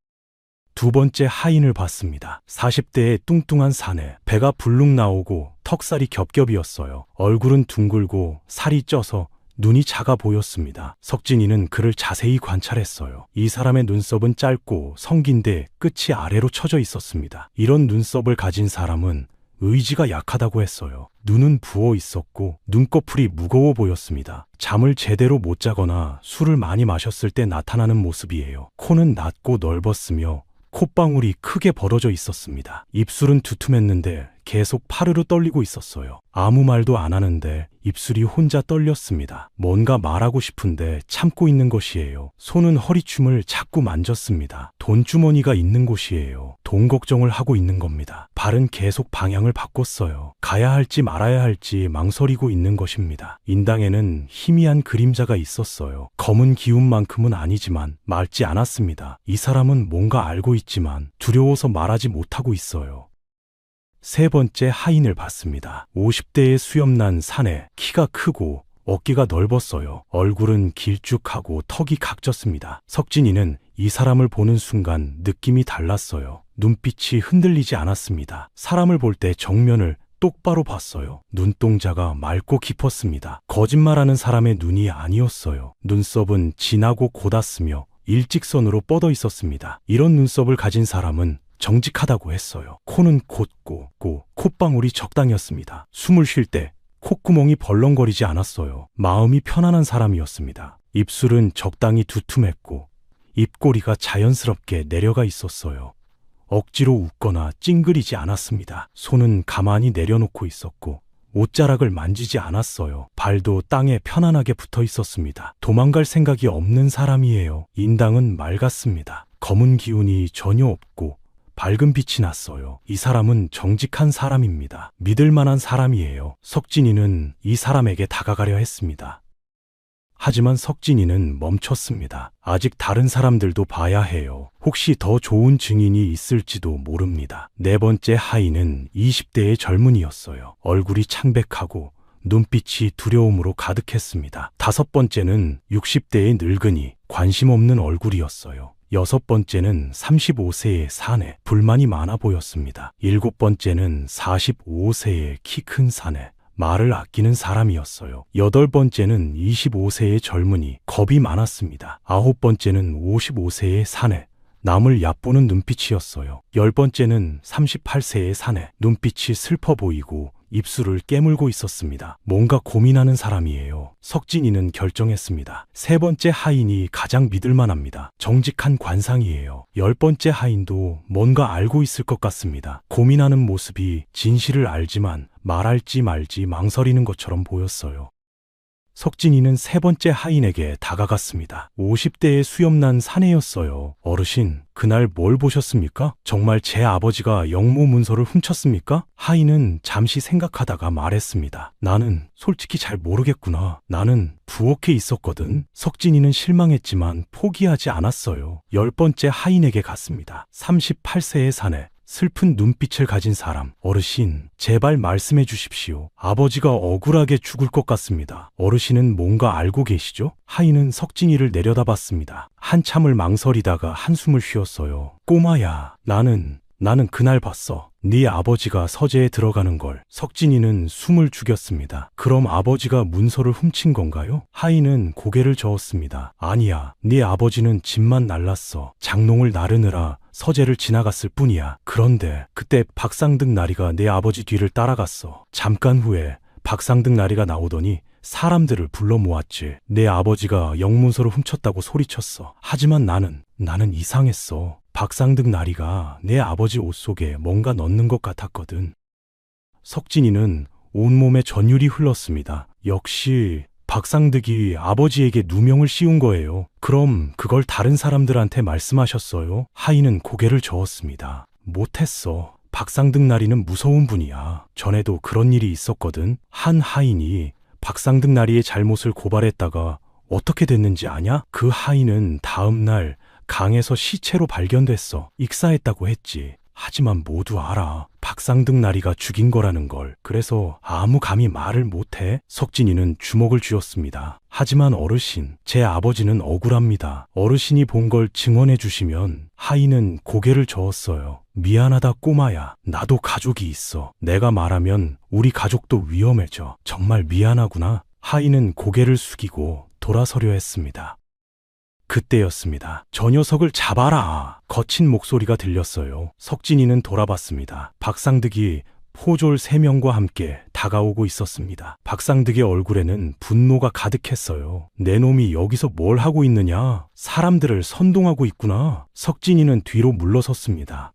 두 번째 하인을 봤습니다. 40대의 뚱뚱한 사내, 배가 불룩 나오고 턱살이 겹겹이었어요. 얼굴은 둥글고 살이 쪄서 눈이 작아 보였습니다. 석진이는 그를 자세히 관찰했어요. 이 사람의 눈썹은 짧고 성긴데 끝이 아래로 쳐져 있었습니다. 이런 눈썹을 가진 사람은 의지가 약하다고 했어요. 눈은 부어 있었고 눈꺼풀이 무거워 보였습니다. 잠을 제대로 못 자거나 술을 많이 마셨을 때 나타나는 모습이에요. 코는 낮고 넓었으며 콧방울이 크게 벌어져 있었습니다. 입술은 두툼했는데 계속 파르르 떨리고 있었어요. 아무 말도 안 하는데 입술이 혼자 떨렸습니다. 뭔가 말하고 싶은데 참고 있는 것이에요. 손은 허리춤을 자꾸 만졌습니다. 돈주머니가 있는 곳이에요. 돈 걱정을 하고 있는 겁니다. 발은 계속 방향을 바꿨어요. 가야 할지 말아야 할지 망설이고 있는 것입니다. 인당에는 희미한 그림자가 있었어요. 검은 기운만큼은 아니지만 맑지 않았습니다. 이 사람은 뭔가 알고 있지만 두려워서 말하지 못하고 있어요. 세 번째 하인을 봤습니다. 50대의 수염난 사내, 키가 크고 어깨가 넓었어요. 얼굴은 길쭉하고 턱이 각졌습니다. 석진이는 이 사람을 보는 순간 느낌이 달랐어요. 눈빛이 흔들리지 않았습니다. 사람을 볼 때 정면을 똑바로 봤어요. 눈동자가 맑고 깊었습니다. 거짓말하는 사람의 눈이 아니었어요. 눈썹은 진하고 곧았으며 일직선으로 뻗어 있었습니다. 이런 눈썹을 가진 사람은 정직하다고 했어요. 코는 곧고 콧방울이 적당했습니다. 숨을 쉴 때 콧구멍이 벌렁거리지 않았어요. 마음이 편안한 사람이었습니다. 입술은 적당히 두툼했고 입꼬리가 자연스럽게 내려가 있었어요. 억지로 웃거나 찡그리지 않았습니다. 손은 가만히 내려놓고 있었고 옷자락을 만지지 않았어요. 발도 땅에 편안하게 붙어 있었습니다. 도망갈 생각이 없는 사람이에요. 인당은 맑았습니다. 검은 기운이 전혀 없고 밝은 빛이 났어요. 이 사람은 정직한 사람입니다. 믿을 만한 사람이에요. 석진이는 이 사람에게 다가가려 했습니다. 하지만 석진이는 멈췄습니다. 아직 다른 사람들도 봐야 해요. 혹시 더 좋은 증인이 있을지도 모릅니다. 네 번째 하인은 20대의 젊은이였어요. 얼굴이 창백하고 눈빛이 두려움으로 가득했습니다. 다섯 번째는 60대의 늙은이, 관심 없는 얼굴이었어요. 여섯 번째는 35세의 사내, 불만이 많아 보였습니다. 일곱 번째는 45세의 키 큰 사내, 말을 아끼는 사람이었어요. 여덟 번째는 25세의 젊은이, 겁이 많았습니다. 아홉 번째는 55세의 사내, 남을 얕보는 눈빛이었어요. 열 번째는 38세의 사내, 눈빛이 슬퍼 보이고 입술을 깨물고 있었습니다. 뭔가 고민하는 사람이에요. 석진이는 결정했습니다. 세 번째 하인이 가장 믿을만합니다. 정직한 관상이에요. 열 번째 하인도 뭔가 알고 있을 것 같습니다. 고민하는 모습이 진실을 알지만 말할지 말지 망설이는 것처럼 보였어요. 석진이는 세 번째 하인에게 다가갔습니다. 50대의 수염난 사내였어요. 어르신, 그날 뭘 보셨습니까? 정말 제 아버지가 영모 문서를 훔쳤습니까? 하인은 잠시 생각하다가 말했습니다. 나는 솔직히 잘 모르겠구나. 나는 부엌에 있었거든. 석진이는 실망했지만 포기하지 않았어요. 열 번째 하인에게 갔습니다. 38세의 사내, 슬픈 눈빛을 가진 사람. 어르신, 제발 말씀해 주십시오. 아버지가 억울하게 죽을 것 같습니다. 어르신은 뭔가 알고 계시죠? 하인은 석진이를 내려다봤습니다. 한참을 망설이다가 한숨을 쉬었어요. 꼬마야, 나는 그날 봤어. 네 아버지가 서재에 들어가는 걸. 석진이는 숨을 죽였습니다. 그럼 아버지가 문서를 훔친 건가요? 하인은 고개를 저었습니다. 아니야, 네 아버지는 집만 날랐어. 장롱을 나르느라 서재를 지나갔을 뿐이야. 그런데 그때 박상득 나리가 내 아버지 뒤를 따라갔어. 잠깐 후에 박상득 나리가 나오더니 사람들을 불러 모았지. 내 아버지가 영문서를 훔쳤다고 소리쳤어. 하지만 나는 이상했어. 박상득 나리가 내 아버지 옷 속에 뭔가 넣는 것 같았거든. 석진이는 온몸에 전율이 흘렀습니다. 역시 박상득이 아버지에게 누명을 씌운 거예요. 그럼 그걸 다른 사람들한테 말씀하셨어요? 하인은 고개를 저었습니다. 못했어. 박상득 나리는 무서운 분이야. 전에도 그런 일이 있었거든. 한 하인이 박상득 나리의 잘못을 고발했다가 어떻게 됐는지 아냐? 그 하인은 다음 날 강에서 시체로 발견됐어. 익사했다고 했지. 하지만 모두 알아. 박상득 나리가 죽인 거라는 걸. 그래서 아무 감히 말을 못해. 석진이는 주먹을 쥐었습니다. 하지만 어르신, 제 아버지는 억울합니다. 어르신이 본 걸 증언해 주시면. 하인은 고개를 저었어요. 미안하다 꼬마야. 나도 가족이 있어. 내가 말하면 우리 가족도 위험해져. 정말 미안하구나. 하인은 고개를 숙이고 돌아서려 했습니다. 그때였습니다. 저 녀석을 잡아라. 거친 목소리가 들렸어요. 석진이는 돌아봤습니다. 박상득이 포졸 3명과 함께 다가오고 있었습니다. 박상득의 얼굴에는 분노가 가득했어요. 내 놈이 여기서 뭘 하고 있느냐? 사람들을 선동하고 있구나. 석진이는 뒤로 물러섰습니다.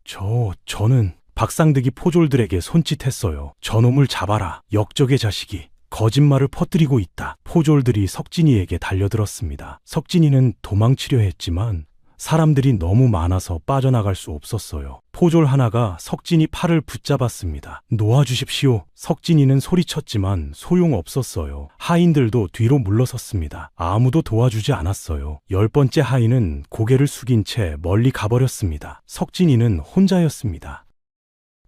저는 박상득이 포졸들에게 손짓했어요. 저놈을 잡아라. 역적의 자식이 거짓말을 퍼뜨리고 있다. 포졸들이 석진이에게 달려들었습니다. 석진이는 도망치려 했지만 사람들이 너무 많아서 빠져나갈 수 없었어요. 포졸 하나가 석진이 팔을 붙잡았습니다. 놓아주십시오. 석진이는 소리쳤지만 소용없었어요. 하인들도 뒤로 물러섰습니다. 아무도 도와주지 않았어요. 10번째 하인은 고개를 숙인 채 멀리 가버렸습니다. 석진이는 혼자였습니다.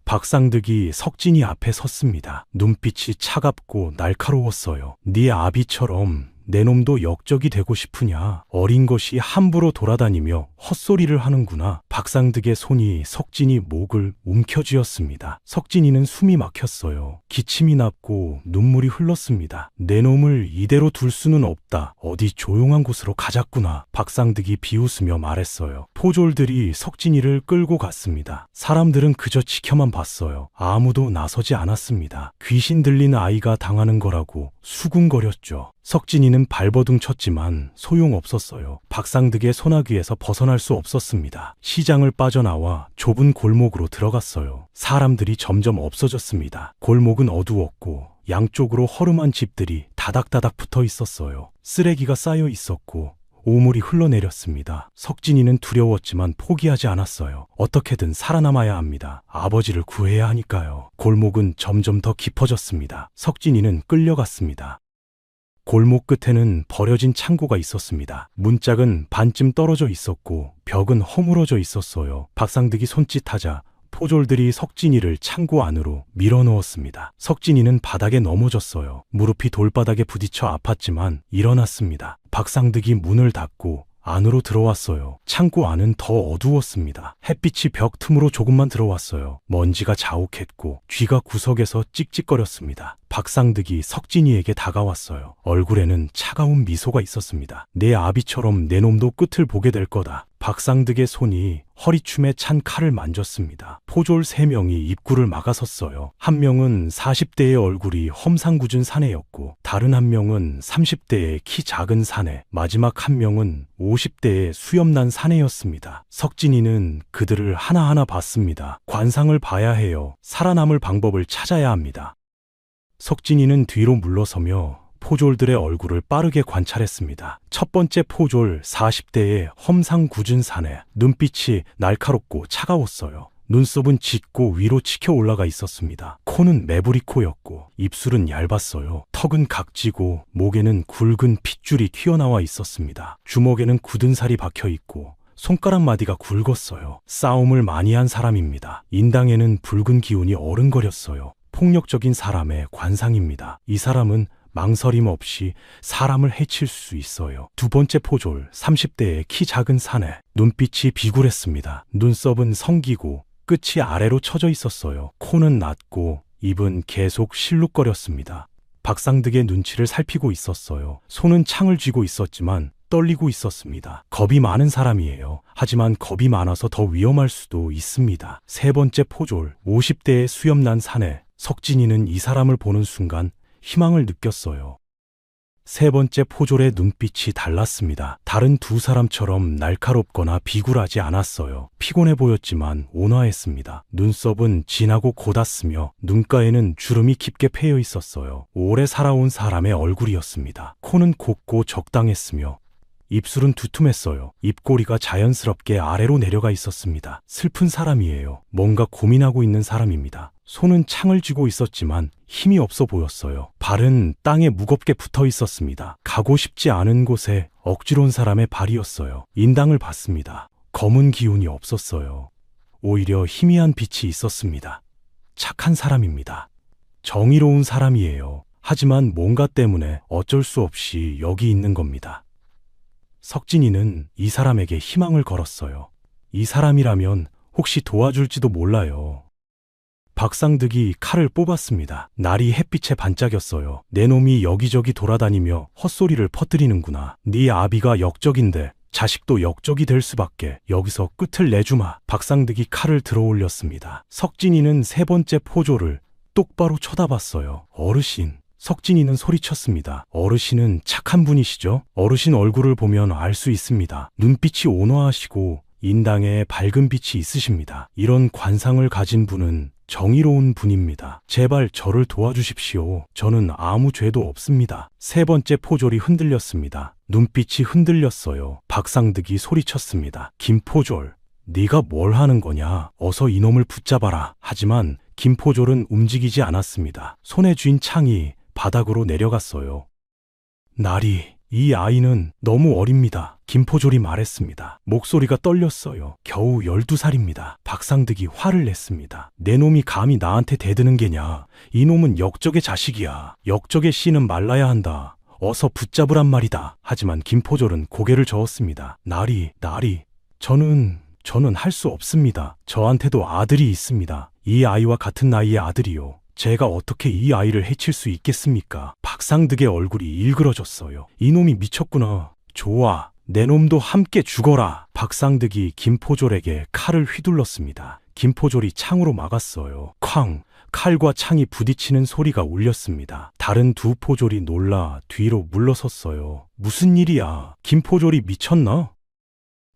박상득이 석진이 앞에 섰습니다. 눈빛이 차갑고 날카로웠어요. 네 아비처럼 내 놈도 역적이 되고 싶으냐? 어린 것이 함부로 돌아다니며 헛소리를 하는구나. 박상득의 손이 석진이 목을 움켜쥐었습니다. 석진이는 숨이 막혔어요. 기침이 났고 눈물이 흘렀습니다. 내 놈을 이대로 둘 수는 없다. 어디 조용한 곳으로 가자꾸나. 박상득이 비웃으며 말했어요. 포졸들이 석진이를 끌고 갔습니다. 사람들은 그저 지켜만 봤어요. 아무도 나서지 않았습니다. 귀신 들린 아이가 당하는 거라고 수군거렸죠. 석진이는 발버둥 쳤지만 소용없었어요. 박상득의 소나귀에서 벗어날 수 없었습니다. 시장을 빠져나와 좁은 골목으로 들어갔어요. 사람들이 점점 없어졌습니다. 골목은 어두웠고 양쪽으로 허름한 집들이 다닥다닥 붙어 있었어요. 쓰레기가 쌓여 있었고 오물이 흘러내렸습니다. 석진이는 두려웠지만 포기하지 않았어요. 어떻게든 살아남아야 합니다. 아버지를 구해야 하니까요. 골목은 점점 더 깊어졌습니다. 석진이는 끌려갔습니다. 골목 끝에는 버려진 창고가 있었습니다. 문짝은 반쯤 떨어져 있었고 벽은 허물어져 있었어요. 박상득이 손짓하자 포졸들이 석진이를 창고 안으로 밀어넣었습니다. 석진이는 바닥에 넘어졌어요. 무릎이 돌바닥에 부딪혀 아팠지만 일어났습니다. 박상득이 문을 닫고 안으로 들어왔어요. 창고 안은 더 어두웠습니다. 햇빛이 벽 틈으로 조금만 들어왔어요. 먼지가 자욱했고 쥐가 구석에서 찍찍거렸습니다. 박상득이 석진이에게 다가왔어요. 얼굴에는 차가운 미소가 있었습니다. 내 아비처럼 내 놈도 끝을 보게 될 거다. 박상득의 손이 허리춤에 찬 칼을 만졌습니다. 포졸 3명이 입구를 막아섰어요. 한 명은 40대의 얼굴이 험상궂은 사내였고 다른 한 명은 30대의 키 작은 사내, 마지막 한 명은 50대의 수염난 사내였습니다. 석진이는 그들을 하나하나 봤습니다. 관상을 봐야 해요. 살아남을 방법을 찾아야 합니다. 석진이는 뒤로 물러서며 포졸들의 얼굴을 빠르게 관찰했습니다. 첫 번째 포졸 40대의 험상궂은 사내, 눈빛이 날카롭고 차가웠어요. 눈썹은 짙고 위로 치켜 올라가 있었습니다. 코는 매부리 코였고 입술은 얇았어요. 턱은 각지고 목에는 굵은 핏줄이 튀어나와 있었습니다. 주먹에는 굳은 살이 박혀 있고 손가락 마디가 굵었어요. 싸움을 많이 한 사람입니다. 인당에는 붉은 기운이 어른거렸어요. 폭력적인 사람의 관상입니다. 이 사람은 망설임 없이 사람을 해칠 수 있어요. 두 번째 포졸 30대의 키 작은 사내, 눈빛이 비굴했습니다. 눈썹은 성기고 끝이 아래로 처져 있었어요. 코는 낮고 입은 계속 실룩거렸습니다. 박상득의 눈치를 살피고 있었어요. 손은 창을 쥐고 있었지만 떨리고 있었습니다. 겁이 많은 사람이에요. 하지만 겁이 많아서 더 위험할 수도 있습니다. 세 번째 포졸 50대의 수염난 사내, 석진이는 이 사람을 보는 순간 희망을 느꼈어요. 세 번째 포졸의 눈빛이 달랐습니다. 다른 두 사람처럼 날카롭거나 비굴하지 않았어요. 피곤해 보였지만 온화했습니다. 눈썹은 진하고 곧았으며 눈가에는 주름이 깊게 패여 있었어요. 오래 살아온 사람의 얼굴이었습니다. 코는 곱고 적당했으며 입술은 두툼했어요. 입꼬리가 자연스럽게 아래로 내려가 있었습니다. 슬픈 사람이에요. 뭔가 고민하고 있는 사람입니다. 손은 창을 쥐고 있었지만 힘이 없어 보였어요. 발은 땅에 무겁게 붙어 있었습니다. 가고 싶지 않은 곳에 억지로 온 사람의 발이었어요. 인당을 봤습니다. 검은 기운이 없었어요. 오히려 희미한 빛이 있었습니다. 착한 사람입니다. 정의로운 사람이에요. 하지만 뭔가 때문에 어쩔 수 없이 여기 있는 겁니다. 석진이는 이 사람에게 희망을 걸었어요. 이 사람이라면 혹시 도와줄지도 몰라요. 박상득이 칼을 뽑았습니다. 날이 햇빛에 반짝였어요. 내 놈이 여기저기 돌아다니며 헛소리를 퍼뜨리는구나. 네 아비가 역적인데 자식도 역적이 될 수밖에. 여기서 끝을 내주마. 박상득이 칼을 들어 올렸습니다. 석진이는 세 번째 포졸을 똑바로 쳐다봤어요. 어르신. 석진이는 소리쳤습니다. 어르신은 착한 분이시죠? 어르신 얼굴을 보면 알 수 있습니다. 눈빛이 온화하시고 인당에 밝은 빛이 있으십니다. 이런 관상을 가진 분은 정의로운 분입니다. 제발 저를 도와주십시오. 저는 아무 죄도 없습니다. 세 번째 포졸이 흔들렸습니다. 눈빛이 흔들렸어요. 박상득이 소리쳤습니다. 김포졸, 네가 뭘 하는 거냐? 어서 이놈을 붙잡아라. 하지만 김포졸은 움직이지 않았습니다. 손에 쥔 창이 바닥으로 내려갔어요. 나리, 이 아이는 너무 어립니다. 김포졸이 말했습니다. 목소리가 떨렸어요. 겨우 12살입니다. 박상득이 화를 냈습니다. 내 놈이 감히 나한테 대드는 게냐? 이 놈은 역적의 자식이야. 역적의 씨는 말라야 한다. 어서 붙잡으란 말이다. 하지만 김포졸은 고개를 저었습니다. 나리, 저는 할 수 없습니다. 저한테도 아들이 있습니다. 이 아이와 같은 나이의 아들이요. 제가 어떻게 이 아이를 해칠 수 있겠습니까? 박상득의 얼굴이 일그러졌어요. 이놈이 미쳤구나. 좋아. 내 놈도 함께 죽어라. 박상득이 김포졸에게 칼을 휘둘렀습니다. 김포졸이 창으로 막았어요. 쾅! 칼과 창이 부딪히는 소리가 울렸습니다. 다른 두 포졸이 놀라 뒤로 물러섰어요. 무슨 일이야? 김포졸이 미쳤나?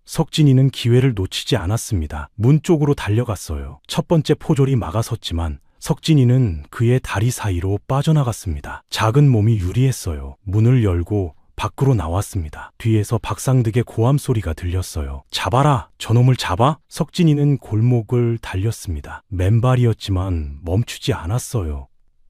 석진이는 기회를 놓치지 않았습니다. 문 쪽으로 달려갔어요. 첫 번째 포졸이 막아섰지만 석진이는 그의 다리 사이로 빠져나갔습니다. 작은 몸이 유리했어요. 문을 열고 밖으로 나왔습니다. 뒤에서 박상득의 고함 소리가 들렸어요. 잡아라! 저놈을 잡아! 석진이는 골목을 달렸습니다. 맨발이었지만 멈추지 않았어요.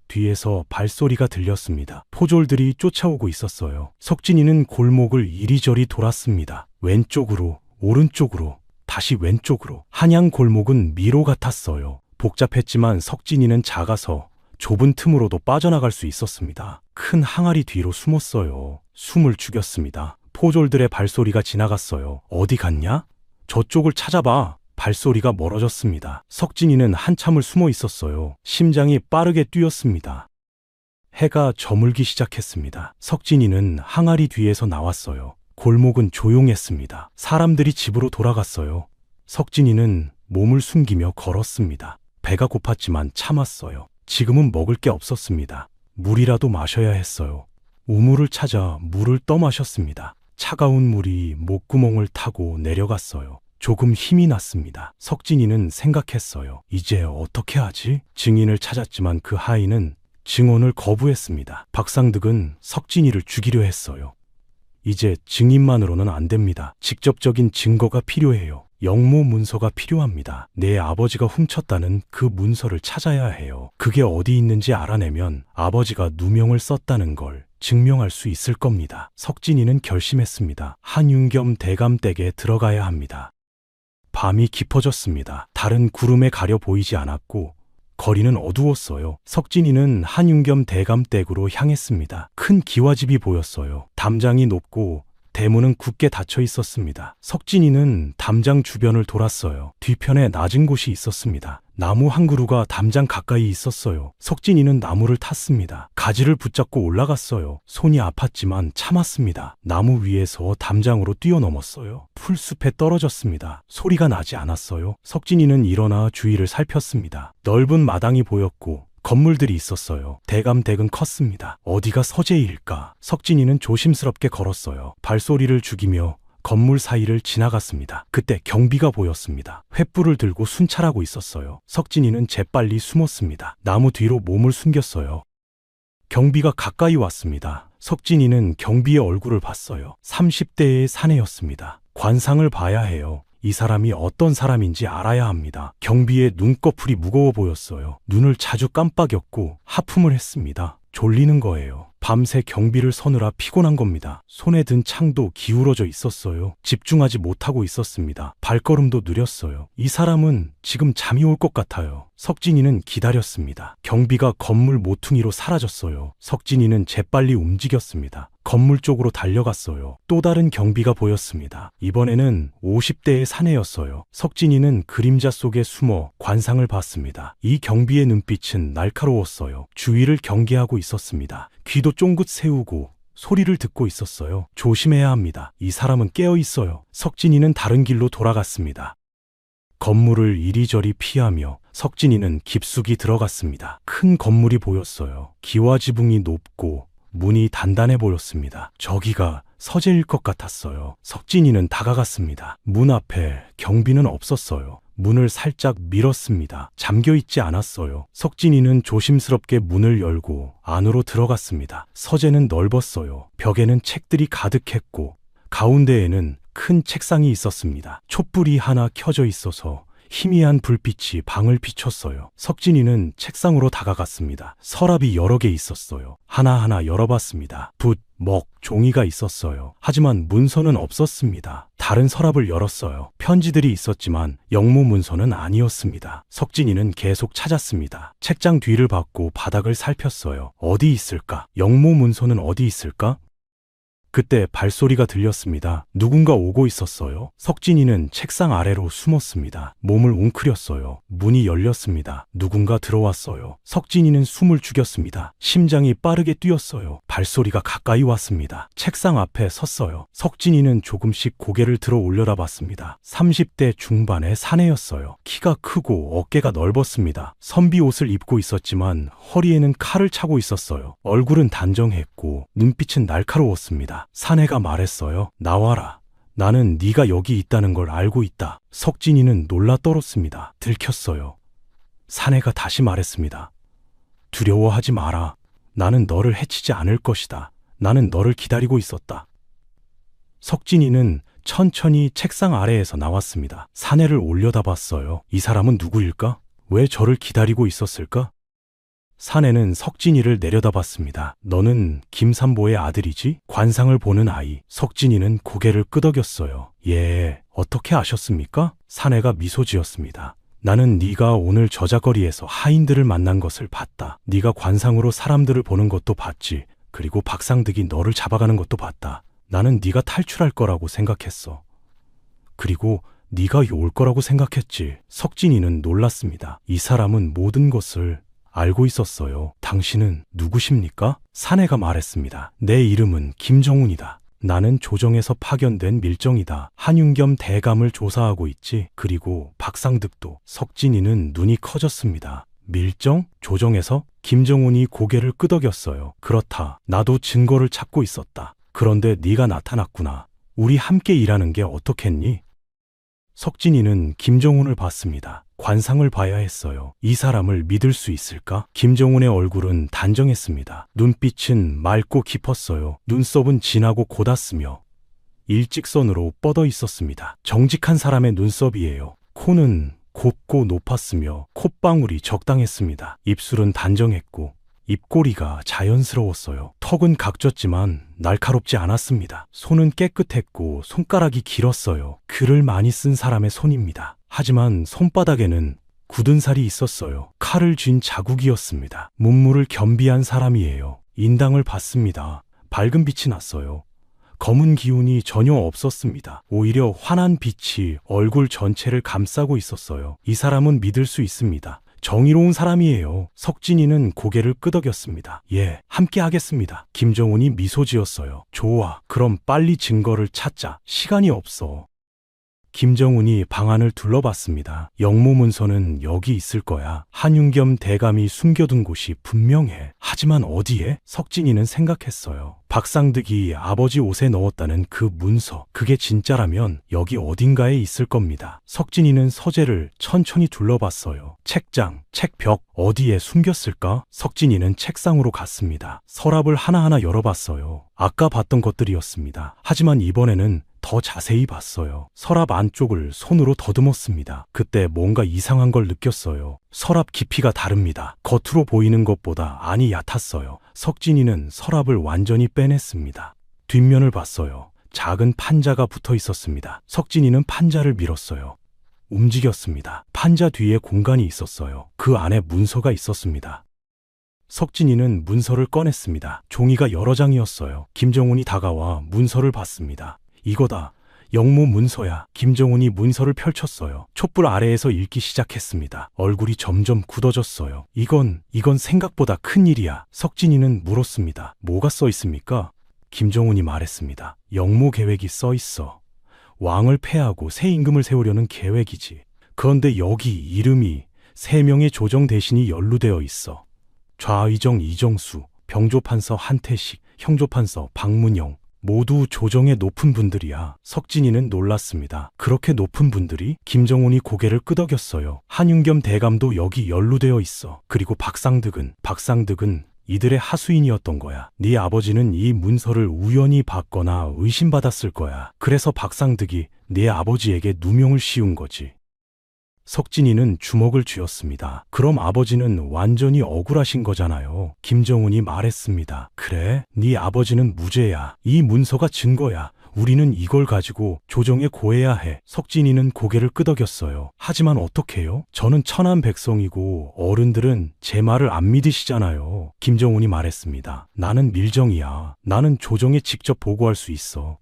뒤에서 발소리가 들렸습니다. 포졸들이 쫓아오고 있었어요. 석진이는 골목을 이리저리 돌았습니다. 왼쪽으로, 오른쪽으로, 다시 왼쪽으로. 한양 골목은 미로 같았어요. 복잡했지만 석진이는 작아서 좁은 틈으로도 빠져나갈 수 있었습니다. 큰 항아리 뒤로 숨었어요. 숨을 죽였습니다. 포졸들의 발소리가 지나갔어요. 어디 갔냐? 저쪽을 찾아봐. 발소리가 멀어졌습니다. 석진이는 한참을 숨어 있었어요. 심장이 빠르게 뛰었습니다. 해가 저물기 시작했습니다. 석진이는 항아리 뒤에서 나왔어요. 골목은 조용했습니다. 사람들이 집으로 돌아갔어요. 석진이는 몸을 숨기며 걸었습니다. 배가 고팠지만 참았어요. 지금은 먹을 게 없었습니다. 물이라도 마셔야 했어요. 우물을 찾아 물을 떠마셨습니다. 차가운 물이 목구멍을 타고 내려갔어요. 조금 힘이 났습니다. 석진이는 생각했어요. 이제 어떻게 하지? 증인을 찾았지만 그 하인은 증언을 거부했습니다. 박상득은 석진이를 죽이려 했어요. 이제 증인만으로는 안 됩니다. 직접적인 증거가 필요해요. 영모 문서가 필요합니다. 내 아버지가 훔쳤다는 그 문서를 찾아야 해요. 그게 어디 있는지 알아내면 아버지가 누명을 썼다는 걸 증명할 수 있을 겁니다. 석진이는 결심했습니다. 한윤겸 대감댁에 들어가야 합니다. 밤이 깊어졌습니다. 다른 구름에 가려 보이지 않았고 거리는 어두웠어요. 석진이는 한윤겸 대감댁으로 향했습니다. 큰 기와집이 보였어요. 담장이 높고 대문은 굳게 닫혀 있었습니다. 석진이는 담장 주변을 돌았어요. 뒤편에 낮은 곳이 있었습니다. 나무 한 그루가 담장 가까이 있었어요. 석진이는 나무를 탔습니다. 가지를 붙잡고 올라갔어요. 손이 아팠지만 참았습니다. 나무 위에서 담장으로 뛰어넘었어요. 풀숲에 떨어졌습니다. 소리가 나지 않았어요. 석진이는 일어나 주위를 살폈습니다. 넓은 마당이 보였고 건물들이 있었어요. 대감댁은 컸습니다. 어디가 서재일까? 석진이는 조심스럽게 걸었어요. 발소리를 죽이며 건물 사이를 지나갔습니다. 그때 경비가 보였습니다. 횃불을 들고 순찰하고 있었어요. 석진이는 재빨리 숨었습니다. 나무 뒤로 몸을 숨겼어요. 경비가 가까이 왔습니다. 석진이는 경비의 얼굴을 봤어요. 30대의 사내였습니다. 관상을 봐야 해요. 이 사람이 어떤 사람인지 알아야 합니다. 경비의 눈꺼풀이 무거워 보였어요. 눈을 자주 깜빡였고 하품을 했습니다. 졸리는 거예요. 밤새 경비를 서느라 피곤한 겁니다. 손에 든 창도 기울어져 있었어요. 집중하지 못하고 있었습니다. 발걸음도 느렸어요. 이 사람은 지금 잠이 올 것 같아요. 석진이는 기다렸습니다. 경비가 건물 모퉁이로 사라졌어요. 석진이는 재빨리 움직였습니다. 건물 쪽으로 달려갔어요. 또 다른 경비가 보였습니다. 이번에는 50대의 사내였어요. 석진이는 그림자 속에 숨어 관상을 봤습니다. 이 경비의 눈빛은 날카로웠어요. 주위를 경계하고 있었습니다. 귀도 쫑긋 세우고 소리를 듣고 있었어요. 조심해야 합니다. 이 사람은 깨어 있어요. 석진이는 다른 길로 돌아갔습니다. 건물을 이리저리 피하며 석진이는 깊숙이 들어갔습니다. 큰 건물이 보였어요. 기와지붕이 높고 문이 단단해 보였습니다. 저기가 서재일 것 같았어요. 석진이는 다가갔습니다. 문 앞에 경비는 없었어요. 문을 살짝 밀었습니다. 잠겨있지 않았어요. 석진이는 조심스럽게 문을 열고 안으로 들어갔습니다. 서재는 넓었어요. 벽에는 책들이 가득했고 가운데에는 큰 책상이 있었습니다. 촛불이 하나 켜져 있어서 희미한 불빛이 방을 비췄어요. 석진이는 책상으로 다가갔습니다. 서랍이 여러 개 있었어요. 하나하나 열어봤습니다. 붓, 종이가 있었어요. 하지만 문서는 없었습니다. 다른 서랍을 열었어요. 편지들이 있었지만 영모 문서는 아니었습니다. 석진이는 계속 찾았습니다. 책장 뒤를 받고 바닥을 살폈어요. 어디 있을까? 영모 문서는 어디 있을까? 그때 발소리가 들렸습니다. 누군가 오고 있었어요. 석진이는 책상 아래로 숨었습니다. 몸을 웅크렸어요. 문이 열렸습니다. 누군가 들어왔어요. 석진이는 숨을 죽였습니다. 심장이 빠르게 뛰었어요. 발소리가 가까이 왔습니다. 책상 앞에 섰어요. 석진이는 조금씩 고개를 들어 올려다 봤습니다. 30대 중반의 사내였어요. 키가 크고 어깨가 넓었습니다. 선비 옷을 입고 있었지만 허리에는 칼을 차고 있었어요. 얼굴은 단정했고 눈빛은 날카로웠습니다. 사내가 말했어요. 나와라. 나는 네가 여기 있다는 걸 알고 있다. 석진이는 놀라 떨었습니다. 들켰어요. 사내가 다시 말했습니다. 두려워하지 마라. 나는 너를 해치지 않을 것이다. 나는 너를 기다리고 있었다. 석진이는 천천히 책상 아래에서 나왔습니다. 사내를 올려다봤어요. 이 사람은 누구일까? 왜 저를 기다리고 있었을까? 사내는 석진이를 내려다봤습니다. 너는 김삼보의 아들이지? 관상을 보는 아이. 석진이는 고개를 끄덕였어요. 예, 어떻게 아셨습니까? 사내가 미소 지었습니다. 나는 네가 오늘 저작거리에서 하인들을 만난 것을 봤다. 네가 관상으로 사람들을 보는 것도 봤지. 그리고 박상득이 너를 잡아가는 것도 봤다. 나는 네가 탈출할 거라고 생각했어. 그리고 네가 올 거라고 생각했지. 석진이는 놀랐습니다. 이 사람은 모든 것을 알고 있었어요. 당신은 누구십니까? 사내가 말했습니다. 내 이름은 김정훈이다. 나는 조정에서 파견된 밀정이다. 한윤겸 대감을 조사하고 있지. 그리고 박상득도. 석진이는 눈이 커졌습니다. 밀정? 조정에서? 김정훈이 고개를 끄덕였어요. 그렇다. 나도 증거를 찾고 있었다. 그런데 네가 나타났구나. 우리 함께 일하는 게 어떻겠니? 석진이는 김정훈을 봤습니다. 관상을 봐야 했어요. 이 사람을 믿을 수 있을까? 김정훈의 얼굴은 단정했습니다. 눈빛은 맑고 깊었어요. 눈썹은 진하고 곧았으며 일직선으로 뻗어 있었습니다. 정직한 사람의 눈썹이에요. 코는 곱고 높았으며 콧방울이 적당했습니다. 입술은 단정했고 입꼬리가 자연스러웠어요. 턱은 각졌지만 날카롭지 않았습니다. 손은 깨끗했고 손가락이 길었어요. 글을 많이 쓴 사람의 손입니다. 하지만 손바닥에는 굳은 살이 있었어요. 칼을 쥔 자국이었습니다. 문물을 겸비한 사람이에요. 인당을 봤습니다. 밝은 빛이 났어요. 검은 기운이 전혀 없었습니다. 오히려 환한 빛이 얼굴 전체를 감싸고 있었어요. 이 사람은 믿을 수 있습니다. 정의로운 사람이에요. 석진이는 고개를 끄덕였습니다. 예, 함께 하겠습니다. 김정훈이 미소 지었어요. 좋아. 그럼 빨리 증거를 찾자. 시간이 없어. 김정훈이 방안을 둘러봤습니다. 영모 문서는 여기 있을 거야. 한윤겸 대감이 숨겨둔 곳이 분명해. 하지만 어디에? 석진이는 생각했어요. 박상득이 아버지 옷에 넣었다는 그 문서. 그게 진짜라면 여기 어딘가에 있을 겁니다. 석진이는 서재를 천천히 둘러봤어요. 책장, 책벽, 어디에 숨겼을까? 석진이는 책상으로 갔습니다. 서랍을 하나하나 열어봤어요. 아까 봤던 것들이었습니다. 하지만 이번에는 더 자세히 봤어요. 서랍 안쪽을 손으로 더듬었습니다. 그때 뭔가 이상한 걸 느꼈어요. 서랍 깊이가 다릅니다. 겉으로 보이는 것보다 안이 얕았어요. 석진이는 서랍을 완전히 빼냈습니다. 뒷면을 봤어요. 작은 판자가 붙어 있었습니다. 석진이는 판자를 밀었어요. 움직였습니다. 판자 뒤에 공간이 있었어요. 그 안에 문서가 있었습니다. 석진이는 문서를 꺼냈습니다. 종이가 여러 장이었어요. 김정훈이 다가와 문서를 봤습니다. 이거다. 영모 문서야. 김정훈이 문서를 펼쳤어요. 촛불 아래에서 읽기 시작했습니다. 얼굴이 점점 굳어졌어요. 이건 생각보다 큰 일이야. 석진이는 물었습니다. 뭐가 써 있습니까? 김정훈이 말했습니다. 영모 계획이 써 있어. 왕을 패하고 새 임금을 세우려는 계획이지. 그런데 여기 이름이 3명의 조정 대신이 연루되어 있어. 좌의정 이정수, 병조판서 한태식, 형조판서 박문영. 모두 조정의 높은 분들이야. 석진이는 놀랐습니다. 그렇게 높은 분들이? 김정훈이 고개를 끄덕였어요. 한윤겸 대감도 여기 연루되어 있어. 그리고 박상득은 이들의 하수인이었던 거야. 네 아버지는 이 문서를 우연히 받거나 의심받았을 거야. 그래서 박상득이 네 아버지에게 누명을 씌운 거지. 석진이는 주먹을 쥐었습니다. 그럼 아버지는 완전히 억울하신 거잖아요. 김정훈이 말했습니다. 그래, 네 아버지는 무죄야. 이 문서가 증거야. 우리는 이걸 가지고 조정에 고해야 해. 석진이는 고개를 끄덕였어요. 하지만 어떡해요? 저는 천한 백성이고 어른들은 제 말을 안 믿으시잖아요. 김정훈이 말했습니다. 나는 밀정이야. 나는 조정에 직접 보고할 수 있어.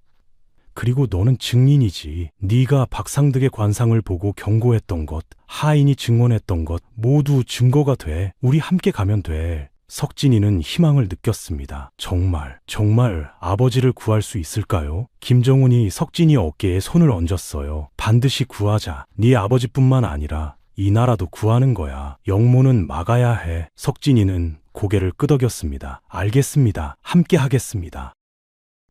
그리고 너는 증인이지. 네가 박상득의 관상을 보고 경고했던 것, 하인이 증언했던 것 모두 증거가 돼. 우리 함께 가면 돼. 석진이는 희망을 느꼈습니다. 정말 아버지를 구할 수 있을까요? 김정훈이 석진이 어깨에 손을 얹었어요. 반드시 구하자. 네 아버지뿐만 아니라 이 나라도 구하는 거야. 영모는 막아야 해. 석진이는 고개를 끄덕였습니다. 알겠습니다. 함께 하겠습니다.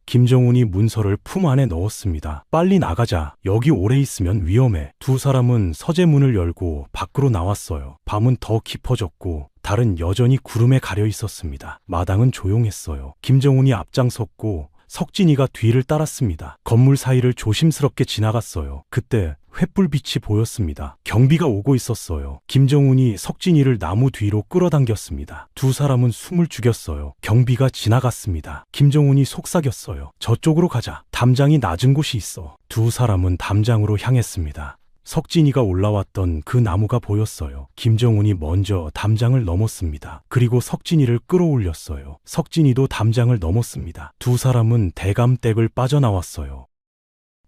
김정훈이 문서를 품 안에 넣었습니다. 빨리 나가자. 여기 오래 있으면 위험해. 두 사람은 서재 문을 열고 밖으로 나왔어요. 밤은 더 깊어졌고 달은 여전히 구름에 가려 있었습니다. 마당은 조용했어요. 김정훈이 앞장섰고 석진이가 뒤를 따랐습니다. 건물 사이를 조심스럽게 지나갔어요. 그때 횃불빛이 보였습니다. 경비가 오고 있었어요. 김정훈이 석진이를 나무 뒤로 끌어당겼습니다. 두 사람은 숨을 죽였어요. 경비가 지나갔습니다. 김정훈이 속삭였어요. 저쪽으로 가자. 담장이 낮은 곳이 있어. 두 사람은 담장으로 향했습니다. 석진이가 올라왔던 그 나무가 보였어요. 김정훈이 먼저 담장을 넘었습니다. 그리고 석진이를 끌어올렸어요. 석진이도 담장을 넘었습니다. 두 사람은 대감댁을 빠져나왔어요.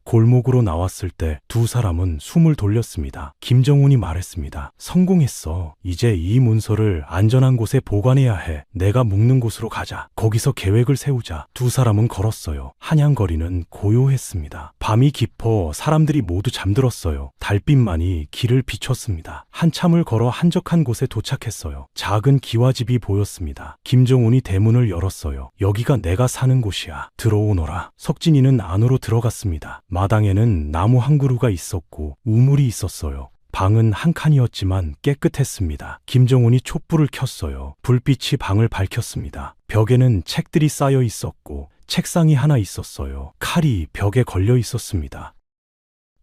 골목으로 나왔을 때 두 사람은 숨을 돌렸습니다. 김정훈이 말했습니다. 성공했어. 이제 이 문서를 안전한 곳에 보관해야 해. 내가 묵는 곳으로 가자. 거기서 계획을 세우자. 두 사람은 걸었어요. 한양거리는 고요했습니다. 밤이 깊어 사람들이 모두 잠들었어요. 달빛만이 길을 비췄습니다. 한참을 걸어 한적한 곳에 도착했어요. 작은 기와집이 보였습니다. 김정훈이 대문을 열었어요. 여기가 내가 사는 곳이야. 들어오너라. 석진이는 안으로 들어갔습니다. 마당에는 나무 한 그루가 있었고 우물이 있었어요. 방은 한 칸이었지만 깨끗했습니다. 김정훈이 촛불을 켰어요. 불빛이 방을 밝혔습니다. 벽에는 책들이 쌓여 있었고 책상이 하나 있었어요. 칼이 벽에 걸려 있었습니다.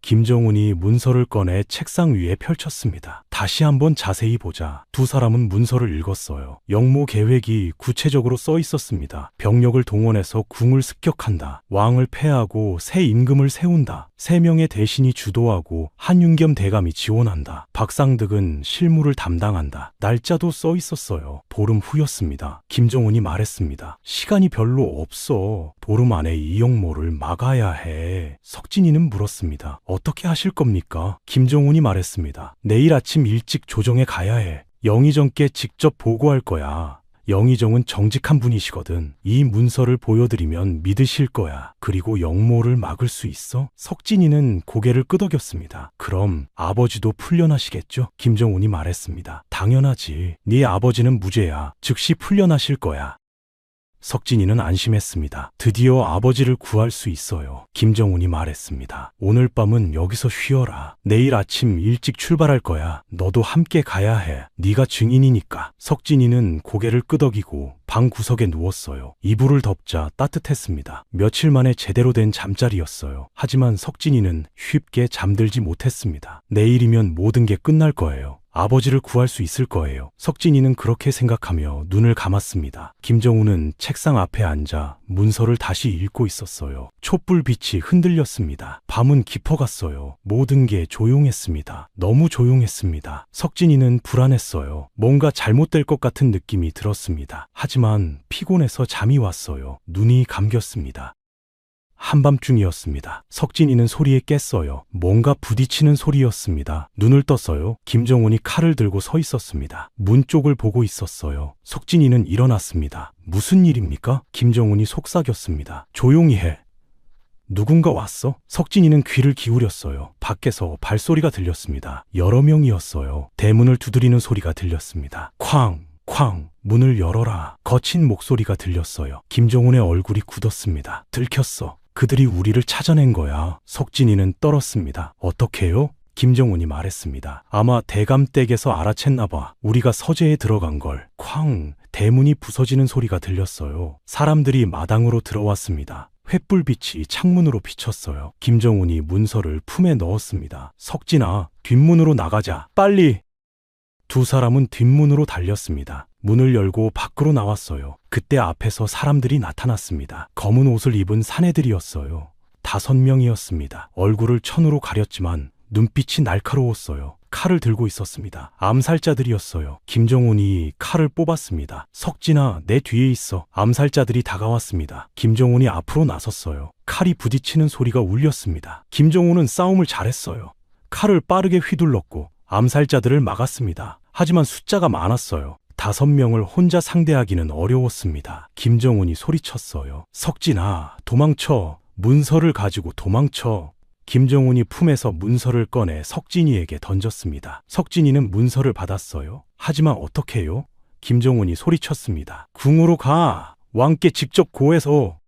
김정훈이 문서를 꺼내 책상 위에 펼쳤습니다. 다시 한번 자세히 보자. 두 사람은 문서를 읽었어요. 영모 계획이 구체적으로 써 있었습니다. 병력을 동원해서 궁을 습격한다. 왕을 패하고 새 임금을 세운다. 3명의 대신이 주도하고 한윤겸 대감이 지원한다. 박상득은 실무를 담당한다. 날짜도 써 있었어요. 보름 후였습니다. 김정훈이 말했습니다. 시간이 별로 없어. 보름 안에 이 영모를 막아야 해. 석진이는 물었습니다. 어떻게 하실 겁니까? 김정훈이 말했습니다. 내일 아침 일찍 조정에 가야 해. 영의정께 직접 보고할 거야. 영의정은 정직한 분이시거든. 이 문서를 보여드리면 믿으실 거야. 그리고 영모를 막을 수 있어? 석진이는 고개를 끄덕였습니다. 그럼 아버지도 풀려나시겠죠? 김정훈이 말했습니다. 당연하지. 네 아버지는 무죄야. 즉시 풀려나실 거야. 석진이는 안심했습니다. 드디어 아버지를 구할 수 있어요. 김정훈이 말했습니다. 오늘 밤은 여기서 쉬어라. 내일 아침 일찍 출발할 거야. 너도 함께 가야 해. 네가 증인이니까. 석진이는 고개를 끄덕이고 방 구석에 누웠어요. 이불을 덮자 따뜻했습니다. 며칠 만에 제대로 된 잠자리였어요. 하지만 석진이는 쉽게 잠들지 못했습니다. 내일이면 모든 게 끝날 거예요. 아버지를 구할 수 있을 거예요. 석진이는 그렇게 생각하며 눈을 감았습니다. 김정훈은 책상 앞에 앉아 문서를 다시 읽고 있었어요. 촛불빛이 흔들렸습니다. 밤은 깊어갔어요. 모든 게 조용했습니다. 너무 조용했습니다. 석진이는 불안했어요. 뭔가 잘못될 것 같은 느낌이 들었습니다. 하지만 피곤해서 잠이 왔어요. 눈이 감겼습니다. 한밤중이었습니다. 석진이는 소리에 깼어요. 뭔가 부딪히는 소리였습니다. 눈을 떴어요. 김정훈이 칼을 들고 서 있었습니다. 문 쪽을 보고 있었어요. 석진이는 일어났습니다. 무슨 일입니까? 김정훈이 속삭였습니다. 조용히 해. 누군가 왔어? 석진이는 귀를 기울였어요. 밖에서 발소리가 들렸습니다. 여러 명이었어요. 대문을 두드리는 소리가 들렸습니다. 쾅! 쾅! 문을 열어라. 거친 목소리가 들렸어요. 김정훈의 얼굴이 굳었습니다. 들켰어. 그들이 우리를 찾아낸 거야. 석진이는 떨었습니다. 어떻게요? 김정훈이 말했습니다. 아마 대감댁에서 알아챘나 봐. 우리가 서재에 들어간 걸. 쾅! 대문이 부서지는 소리가 들렸어요. 사람들이 마당으로 들어왔습니다. 횃불빛이 창문으로 비쳤어요. 김정훈이 문서를 품에 넣었습니다. 석진아, 뒷문으로 나가자. 빨리! 두 사람은 뒷문으로 달렸습니다. 문을 열고 밖으로 나왔어요. 그때 앞에서 사람들이 나타났습니다. 검은 옷을 입은 사내들이었어요. 5명이었습니다. 얼굴을 천으로 가렸지만 눈빛이 날카로웠어요. 칼을 들고 있었습니다. 암살자들이었어요. 김정훈이 칼을 뽑았습니다. 석진아, 내 뒤에 있어. 암살자들이 다가왔습니다. 김정훈이 앞으로 나섰어요. 칼이 부딪히는 소리가 울렸습니다. 김정훈은 싸움을 잘했어요. 칼을 빠르게 휘둘렀고 암살자들을 막았습니다. 하지만 숫자가 많았어요. 5명을 혼자 상대하기는 어려웠습니다. 김정훈이 소리쳤어요. 석진아, 도망쳐. 문서를 가지고 도망쳐. 김정훈이 품에서 문서를 꺼내 석진이에게 던졌습니다. 석진이는 문서를 받았어요. 하지만 어떻게 해요? 김정훈이 소리쳤습니다. 궁으로 가. 왕께 직접 고해서.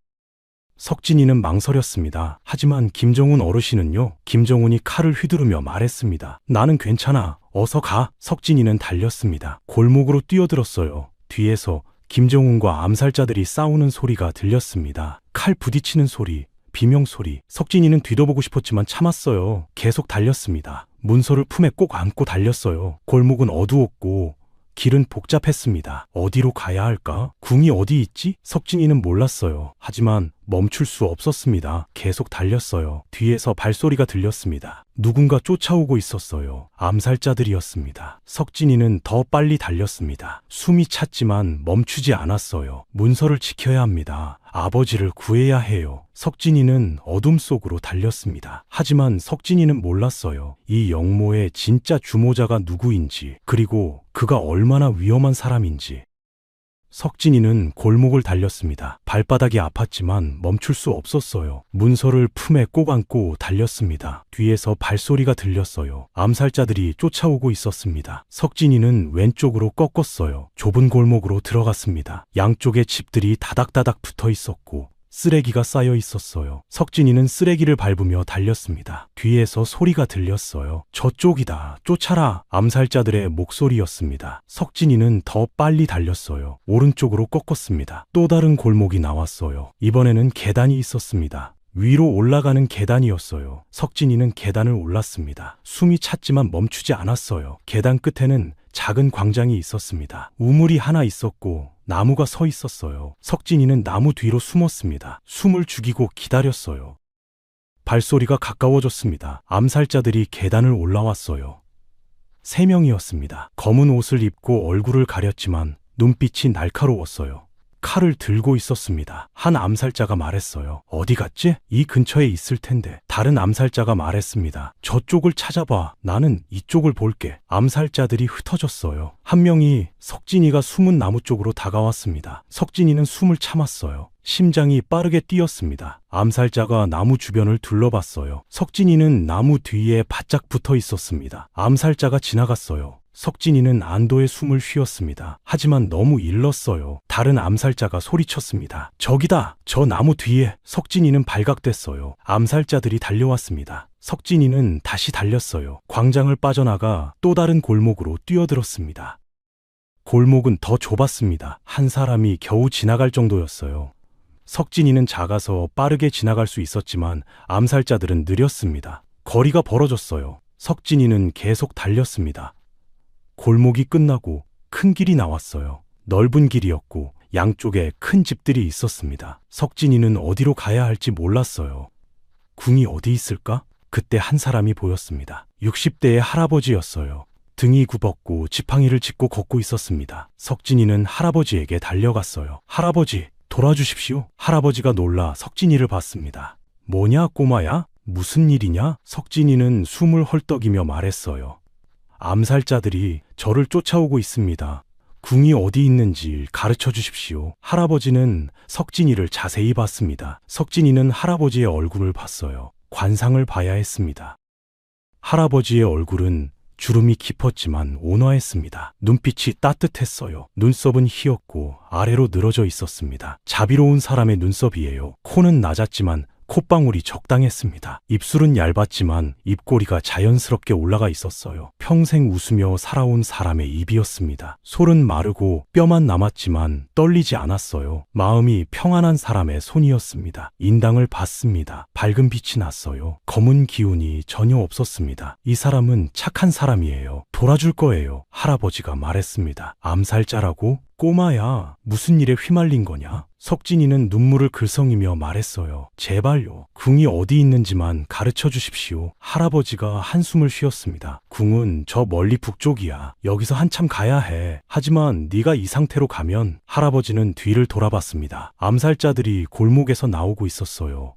석진이는 망설였습니다. 하지만 김정훈 어르신은요? 김정훈이 칼을 휘두르며 말했습니다. 나는 괜찮아. 어서 가. 석진이는 달렸습니다. 골목으로 뛰어들었어요. 뒤에서 김정훈과 암살자들이 싸우는 소리가 들렸습니다. 칼 부딪히는 소리, 비명소리. 석진이는 뒤돌아보고 싶었지만 참았어요. 계속 달렸습니다. 문서를 품에 꼭 안고 달렸어요. 골목은 어두웠고 길은 복잡했습니다. 어디로 가야 할까? 궁이 어디 있지? 석진이는 몰랐어요. 하지만 멈출 수 없었습니다. 계속 달렸어요. 뒤에서 발소리가 들렸습니다. 누군가 쫓아오고 있었어요. 암살자들이었습니다. 석진이는 더 빨리 달렸습니다. 숨이 찼지만 멈추지 않았어요. 문서를 지켜야 합니다. 아버지를 구해야 해요. 석진이는 어둠 속으로 달렸습니다. 하지만 석진이는 몰랐어요. 이 영모의 진짜 주모자가 누구인지, 그리고 그가 얼마나 위험한 사람인지. 석진이는 골목을 달렸습니다. 발바닥이 아팠지만 멈출 수 없었어요. 문서를 품에 꼭 안고 달렸습니다. 뒤에서 발소리가 들렸어요. 암살자들이 쫓아오고 있었습니다. 석진이는 왼쪽으로 꺾었어요. 좁은 골목으로 들어갔습니다. 양쪽에 집들이 다닥다닥 붙어 있었고 쓰레기가 쌓여 있었어요. 석진이는 쓰레기를 밟으며 달렸습니다. 뒤에서 소리가 들렸어요. 저쪽이다. 쫓아라. 암살자들의 목소리였습니다. 석진이는 더 빨리 달렸어요. 오른쪽으로 꺾었습니다. 또 다른 골목이 나왔어요. 이번에는 계단이 있었습니다. 위로 올라가는 계단이었어요. 석진이는 계단을 올랐습니다. 숨이 찼지만 멈추지 않았어요. 계단 끝에는 작은 광장이 있었습니다. 우물이 하나 있었고 나무가 서 있었어요. 석진이는 나무 뒤로 숨었습니다. 숨을 죽이고 기다렸어요. 발소리가 가까워졌습니다. 암살자들이 계단을 올라왔어요. 3명이었습니다. 검은 옷을 입고 얼굴을 가렸지만 눈빛이 날카로웠어요. 칼을 들고 있었습니다. 한 암살자가 말했어요. 어디 갔지? 이 근처에 있을 텐데. 다른 암살자가 말했습니다. 저쪽을 찾아봐. 나는 이쪽을 볼게. 암살자들이 흩어졌어요. 한 명이 석진이가 숨은 나무 쪽으로 다가왔습니다. 석진이는 숨을 참았어요. 심장이 빠르게 뛰었습니다. 암살자가 나무 주변을 둘러봤어요. 석진이는 나무 뒤에 바짝 붙어 있었습니다. 암살자가 지나갔어요. 석진이는 안도의 숨을 쉬었습니다. 하지만 너무 일렀어요. 다른 암살자가 소리쳤습니다. 저기다! 저 나무 뒤에! 석진이는 발각됐어요. 암살자들이 달려왔습니다. 석진이는 다시 달렸어요. 광장을 빠져나가 또 다른 골목으로 뛰어들었습니다. 골목은 더 좁았습니다. 한 사람이 겨우 지나갈 정도였어요. 석진이는 작아서 빠르게 지나갈 수 있었지만 암살자들은 느렸습니다. 거리가 벌어졌어요. 석진이는 계속 달렸습니다. 골목이 끝나고 큰 길이 나왔어요. 넓은 길이었고 양쪽에 큰 집들이 있었습니다. 석진이는 어디로 가야 할지 몰랐어요. 궁이 어디 있을까? 그때 한 사람이 보였습니다. 60대의 할아버지였어요. 등이 굽었고 지팡이를 짚고 걷고 있었습니다. 석진이는 할아버지에게 달려갔어요. 할아버지, 돌아주십시오. 할아버지가 놀라 석진이를 봤습니다. 뭐냐, 꼬마야? 무슨 일이냐? 석진이는 숨을 헐떡이며 말했어요. 암살자들이 저를 쫓아오고 있습니다. 궁이 어디 있는지 가르쳐 주십시오. 할아버지는 석진이를 자세히 봤습니다. 석진이는 할아버지의 얼굴을 봤어요. 관상을 봐야 했습니다. 할아버지의 얼굴은 주름이 깊었지만 온화했습니다. 눈빛이 따뜻했어요. 눈썹은 희었고 아래로 늘어져 있었습니다. 자비로운 사람의 눈썹이에요. 코는 낮았지만 콧방울이 적당했습니다. 입술은 얇았지만 입꼬리가 자연스럽게 올라가 있었어요. 평생 웃으며 살아온 사람의 입이었습니다. 솔은 마르고 뼈만 남았지만 떨리지 않았어요. 마음이 평안한 사람의 손이었습니다. 인당을 봤습니다. 밝은 빛이 났어요. 검은 기운이 전혀 없었습니다. 이 사람은 착한 사람이에요. 돌아줄 거예요. 할아버지가 말했습니다. 암살자라고? 꼬마야, 무슨 일에 휘말린 거냐? 석진이는 눈물을 글썽이며 말했어요. 제발요. 궁이 어디 있는지만 가르쳐 주십시오. 할아버지가 한숨을 쉬었습니다. 궁은 저 멀리 북쪽이야. 여기서 한참 가야 해. 하지만 네가 이 상태로 가면. 할아버지는 뒤를 돌아봤습니다. 암살자들이 골목에서 나오고 있었어요.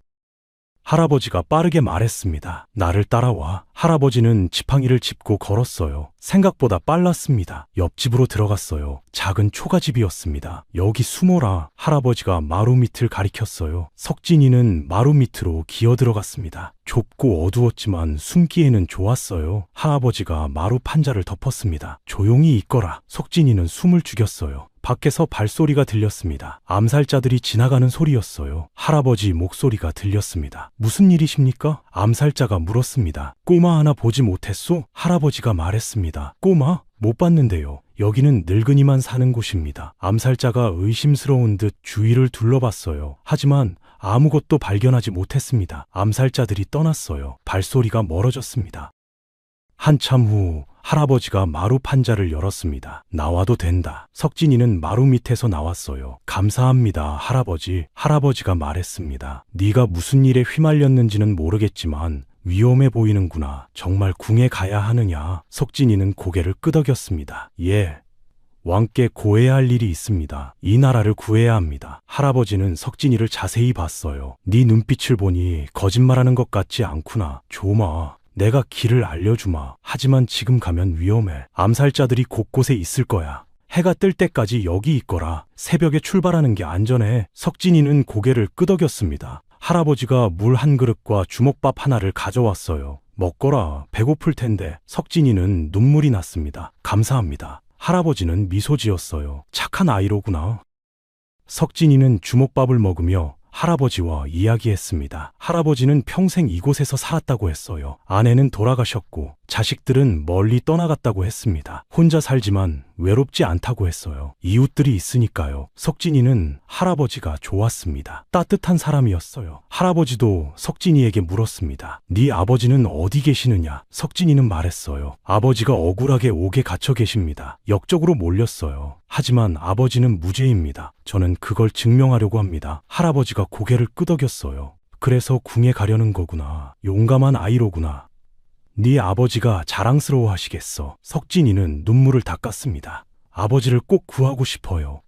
할아버지가 빠르게 말했습니다. 나를 따라와. 할아버지는 지팡이를 짚고 걸었어요. 생각보다 빨랐습니다. 옆집으로 들어갔어요. 작은 초가집이었습니다. 여기 숨어라. 할아버지가 마루 밑을 가리켰어요. 석진이는 마루 밑으로 기어 들어갔습니다. 좁고 어두웠지만 숨기에는 좋았어요. 할아버지가 마루 판자를 덮었습니다. 조용히 있거라. 석진이는 숨을 죽였어요. 밖에서 발소리가 들렸습니다. 암살자들이 지나가는 소리였어요. 할아버지 목소리가 들렸습니다. 무슨 일이십니까? 암살자가 물었습니다. 꼬마 하나 보지 못했소? 할아버지가 말했습니다. 꼬마? 못 봤는데요. 여기는 늙은이만 사는 곳입니다. 암살자가 의심스러운 듯 주위를 둘러봤어요. 하지만 아무것도 발견하지 못했습니다. 암살자들이 떠났어요. 발소리가 멀어졌습니다. 한참 후 할아버지가 마루 판자를 열었습니다. 나와도 된다. 석진이는 마루 밑에서 나왔어요. 감사합니다, 할아버지. 할아버지가 말했습니다. 네가 무슨 일에 휘말렸는지는 모르겠지만 위험해 보이는구나. 정말 궁에 가야 하느냐? 석진이는 고개를 끄덕였습니다. 예. 왕께 고해야 할 일이 있습니다. 이 나라를 구해야 합니다. 할아버지는 석진이를 자세히 봤어요. 네 눈빛을 보니 거짓말하는 것 같지 않구나. 조마. 내가 길을 알려주마. 하지만 지금 가면 위험해. 암살자들이 곳곳에 있을 거야. 해가 뜰 때까지 여기 있거라. 새벽에 출발하는 게 안전해. 석진이는 고개를 끄덕였습니다. 할아버지가 물 한 그릇과 주먹밥 하나를 가져왔어요. 먹거라. 배고플 텐데. 석진이는 눈물이 났습니다. 감사합니다. 할아버지는 미소 지었어요. 착한 아이로구나. 석진이는 주먹밥을 먹으며 할아버지와 이야기했습니다. 할아버지는 평생 이곳에서 살았다고 했어요. 아내는 돌아가셨고 자식들은 멀리 떠나갔다고 했습니다. 혼자 살지만 외롭지 않다고 했어요. 이웃들이 있으니까요. 석진이는 할아버지가 좋았습니다. 따뜻한 사람이었어요. 할아버지도 석진이에게 물었습니다. 네 아버지는 어디 계시느냐? 석진이는 말했어요. 아버지가 억울하게 옥에 갇혀 계십니다. 역적으로 몰렸어요. 하지만 아버지는 무죄입니다. 저는 그걸 증명하려고 합니다. 할아버지가 고개를 끄덕였어요. 그래서 궁에 가려는 거구나. 용감한 아이로구나. 네 아버지가 자랑스러워 하시겠어. 석진이는 눈물을 닦았습니다. 아버지를 꼭 구하고 싶어요.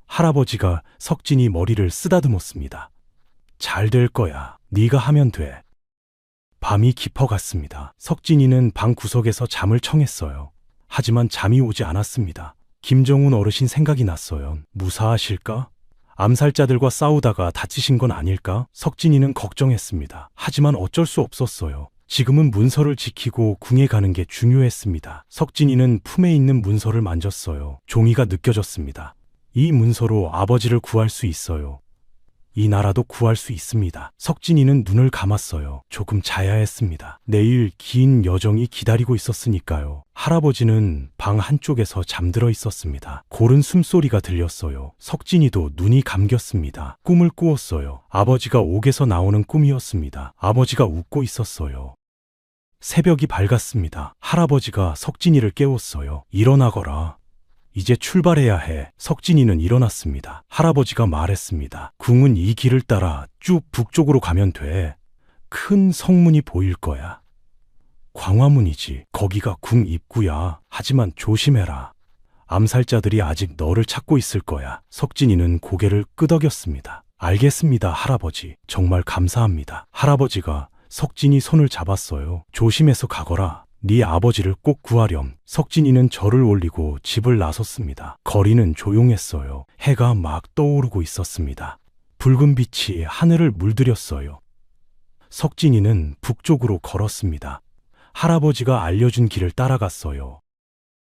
할아버지가 석진이 머리를 쓰다듬었습니다. 잘 될 거야. 네가 하면 돼. 밤이 깊어갔습니다. 석진이는 방 구석에서 잠을 청했어요. 하지만 잠이 오지 않았습니다. 김정훈 어르신 생각이 났어요. 무사하실까? 암살자들과 싸우다가 다치신 건 아닐까? 석진이는 걱정했습니다. 하지만 어쩔 수 없었어요. 지금은 문서를 지키고 궁에 가는 게 중요했습니다. 석진이는 품에 있는 문서를 만졌어요. 종이가 느껴졌습니다. 이 문서로 아버지를 구할 수 있어요. 이 나라도 구할 수 있습니다. 석진이는 눈을 감았어요. 조금 자야 했습니다. 내일 긴 여정이 기다리고 있었으니까요. 할아버지는 방 한쪽에서 잠들어 있었습니다. 고른 숨소리가 들렸어요. 석진이도 눈이 감겼습니다. 꿈을 꾸었어요. 아버지가 옥에서 나오는 꿈이었습니다. 아버지가 웃고 있었어요. 새벽이 밝았습니다. 할아버지가 석진이를 깨웠어요. 일어나거라. 이제 출발해야 해. 석진이는 일어났습니다. 할아버지가 말했습니다. 궁은 이 길을 따라 쭉 북쪽으로 가면 돼. 큰 성문이 보일 거야. 광화문이지. 거기가 궁 입구야. 하지만 조심해라. 암살자들이 아직 너를 찾고 있을 거야. 석진이는 고개를 끄덕였습니다. 알겠습니다, 할아버지. 정말 감사합니다. 할아버지가 석진이 손을 잡았어요. 조심해서 가거라. 네 아버지를 꼭 구하렴. 석진이는 절을 올리고 집을 나섰습니다. 거리는 조용했어요. 해가 막 떠오르고 있었습니다. 붉은 빛이 하늘을 물들였어요. 석진이는 북쪽으로 걸었습니다. 할아버지가 알려준 길을 따라갔어요.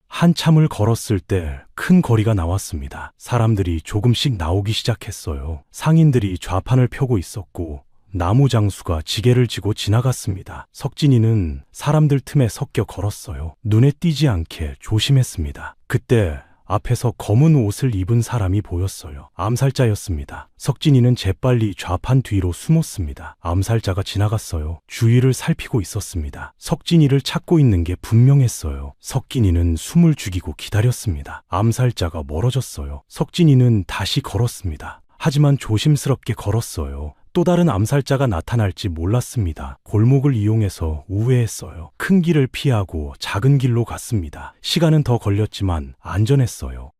한참을 걸었을 때 큰 거리가 나왔습니다. 사람들이 조금씩 나오기 시작했어요. 상인들이 좌판을 펴고 있었고 나무 장수가 지게를 지고 지나갔습니다. 석진이는 사람들 틈에 섞여 걸었어요. 눈에 띄지 않게 조심했습니다. 그때 앞에서 검은 옷을 입은 사람이 보였어요. 암살자였습니다. 석진이는 재빨리 좌판 뒤로 숨었습니다. 암살자가 지나갔어요. 주위를 살피고 있었습니다. 석진이를 찾고 있는 게 분명했어요. 석진이는 숨을 죽이고 기다렸습니다. 암살자가 멀어졌어요. 석진이는 다시 걸었습니다. 하지만 조심스럽게 걸었어요. 또 다른 암살자가 나타날지 몰랐습니다. 골목을 이용해서 우회했어요. 큰 길을 피하고 작은 길로 갔습니다. 시간은 더 걸렸지만 안전했어요.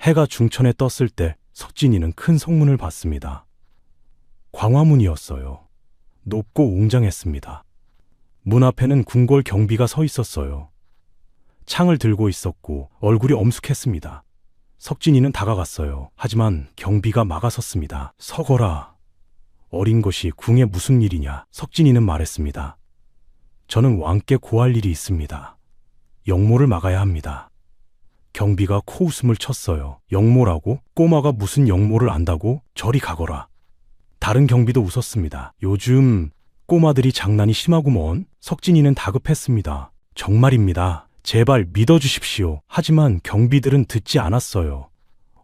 해가 중천에 떴을 때 석진이는 큰 성문을 봤습니다. 광화문이었어요. 높고 웅장했습니다. 문 앞에는 궁궐 경비가 서 있었어요. 창을 들고 있었고 얼굴이 엄숙했습니다. 석진이는 다가갔어요. 하지만 경비가 막아섰습니다. 서거라. 어린 것이 궁에 무슨 일이냐? 석진이는 말했습니다. 저는 왕께 고할 일이 있습니다. 영모를 막아야 합니다. 경비가 코웃음을 쳤어요. 영모라고? 꼬마가 무슨 영모를 안다고? 저리 가거라. 다른 경비도 웃었습니다. 요즘 꼬마들이 장난이 심하구먼. 석진이는 다급했습니다. 정말입니다. 제발 믿어주십시오. 하지만 경비들은 듣지 않았어요.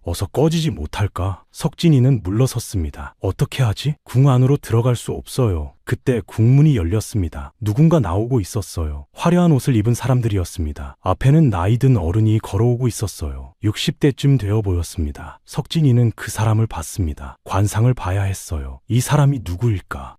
어서 꺼지지 못할까? 석진이는 물러섰습니다. 어떻게 하지? 궁 안으로 들어갈 수 없어요. 그때 궁문이 열렸습니다. 누군가 나오고 있었어요. 화려한 옷을 입은 사람들이었습니다. 앞에는 나이든 어른이 걸어오고 있었어요. 60대쯤 되어 보였습니다. 석진이는 그 사람을 봤습니다. 관상을 봐야 했어요. 이 사람이 누구일까?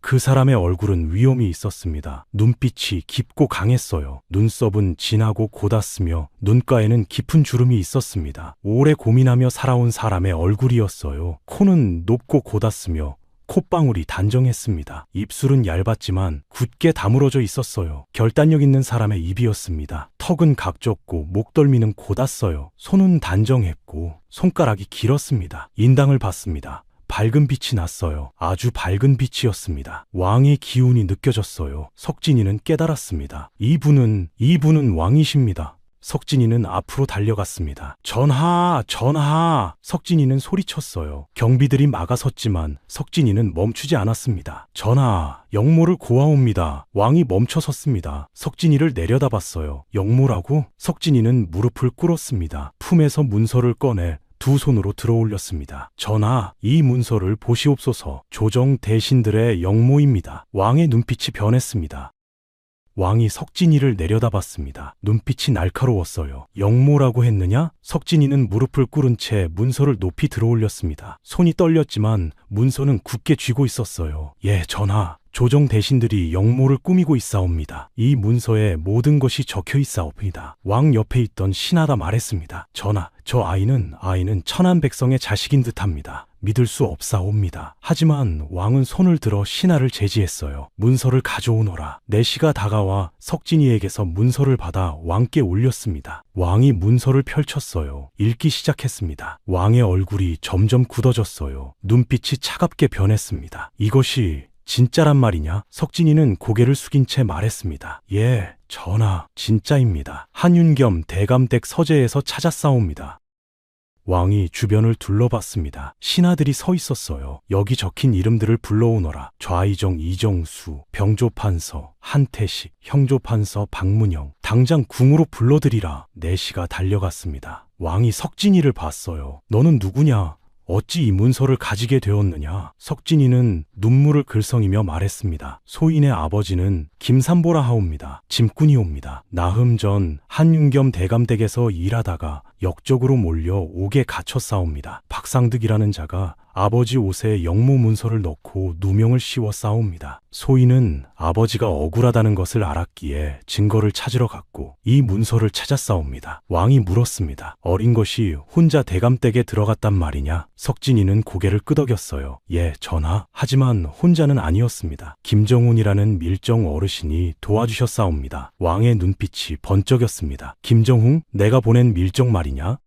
그 사람의 얼굴은 위험이 있었습니다. 눈빛이 깊고 강했어요. 눈썹은 진하고 곧았으며 눈가에는 깊은 주름이 있었습니다. 오래 고민하며 살아온 사람의 얼굴이었어요. 코는 높고 곧았으며 콧방울이 단정했습니다. 입술은 얇았지만 굳게 다물어져 있었어요. 결단력 있는 사람의 입이었습니다. 턱은 각졌고 목덜미는 곧았어요. 손은 단정했고 손가락이 길었습니다. 인당을 봤습니다. 밝은 빛이 났어요. 아주 밝은 빛이었습니다. 왕의 기운이 느껴졌어요. 석진이는 깨달았습니다. 이분은 왕이십니다. 석진이는 앞으로 달려갔습니다. 전하, 전하! 석진이는 소리쳤어요. 경비들이 막아섰지만 석진이는 멈추지 않았습니다. 전하, 영모를 고하옵니다. 왕이 멈춰섰습니다. 석진이를 내려다봤어요. 영모라고? 석진이는 무릎을 꿇었습니다. 품에서 문서를 꺼내 두 손으로 들어올렸습니다. 전하, 이 문서를 보시옵소서. 조정 대신들의 영모입니다. 왕의 눈빛이 변했습니다. 왕이 석진이를 내려다봤습니다. 눈빛이 날카로웠어요. 영모라고 했느냐? 석진이는 무릎을 꿇은 채 문서를 높이 들어올렸습니다. 손이 떨렸지만 문서는 굳게 쥐고 있었어요. 예, 전하. 조정 대신들이 영모를 꾸미고 있사옵니다. 이 문서에 모든 것이 적혀 있사옵니다. 왕 옆에 있던 신하가 말했습니다. 전하, 저 아이는 천한 백성의 자식인 듯합니다. 믿을 수 없사옵니다. 하지만 왕은 손을 들어 신하를 제지했어요. 문서를 가져오너라. 내시가 다가와 석진이에게서 문서를 받아 왕께 올렸습니다. 왕이 문서를 펼쳤어요. 읽기 시작했습니다. 왕의 얼굴이 점점 굳어졌어요. 눈빛이 차갑게 변했습니다. 이것이 진짜란 말이냐? 석진이는 고개를 숙인 채 말했습니다. 예, 전하, 진짜입니다. 한윤겸 대감댁 서재에서 찾았사옵니다. 왕이 주변을 둘러봤습니다. 신하들이 서 있었어요. 여기 적힌 이름들을 불러오너라. 좌이정 이정수, 병조판서 한태식, 형조판서 박문영. 당장 궁으로 불러들이라. 내시가 달려갔습니다. 왕이 석진이를 봤어요. 너는 누구냐? 어찌 이 문서를 가지게 되었느냐? 석진이는 눈물을 글썽이며 말했습니다. 소인의 아버지는 김삼보라 하옵니다. 짐꾼이옵니다. 나흠 전 한윤겸 대감댁에서 일하다가 역적으로 몰려 옥에 갇혔사옵니다. 박상득이라는 자가 아버지 옷에 영모 문서를 넣고 누명을 씌워 싸웁니다. 소인은 아버지가 억울하다는 것을 알았기에 증거를 찾으러 갔고 이 문서를 찾아싸웁니다. 왕이 물었습니다. 어린 것이 혼자 대감댁에 들어갔단 말이냐? 석진이는 고개를 끄덕였어요. 예, 전하. 하지만 혼자는 아니었습니다. 김정훈이라는 밀정 어르신이 도와주셨사옵니다. 왕의 눈빛이 번쩍였습니다. 김정훈? 내가 보낸 밀정 말이냐?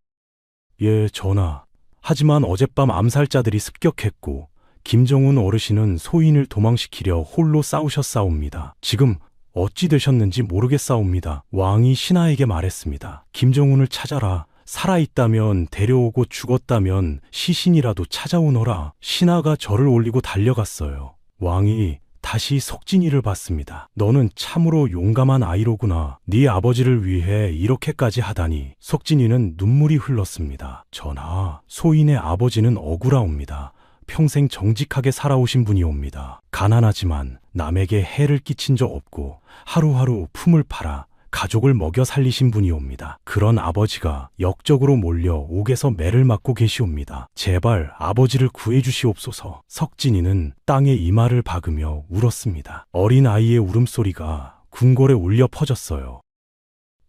예, 전하. 하지만 어젯밤 암살자들이 습격했고 김정훈 어르신은 소인을 도망시키려 홀로 싸우셨사옵니다. 지금 어찌 되셨는지 모르겠사옵니다. 왕이 신하에게 말했습니다. 김정훈을 찾아라. 살아있다면 데려오고 죽었다면 시신이라도 찾아오너라. 신하가 절을 올리고 달려갔어요. 왕이 다시 석진이를 봤습니다. 너는 참으로 용감한 아이로구나. 네 아버지를 위해 이렇게까지 하다니. 석진이는 눈물이 흘렀습니다. 전하, 소인의 아버지는 억울하옵니다. 평생 정직하게 살아오신 분이옵니다. 가난하지만 남에게 해를 끼친 적 없고 하루하루 품을 팔아 가족을 먹여 살리신 분이옵니다. 그런 아버지가 역적으로 몰려 옥에서 매를 맞고 계시옵니다. 제발 아버지를 구해주시옵소서. 석진이는 땅에 이마를 박으며 울었습니다. 어린 아이의 울음소리가 궁궐에 울려 퍼졌어요.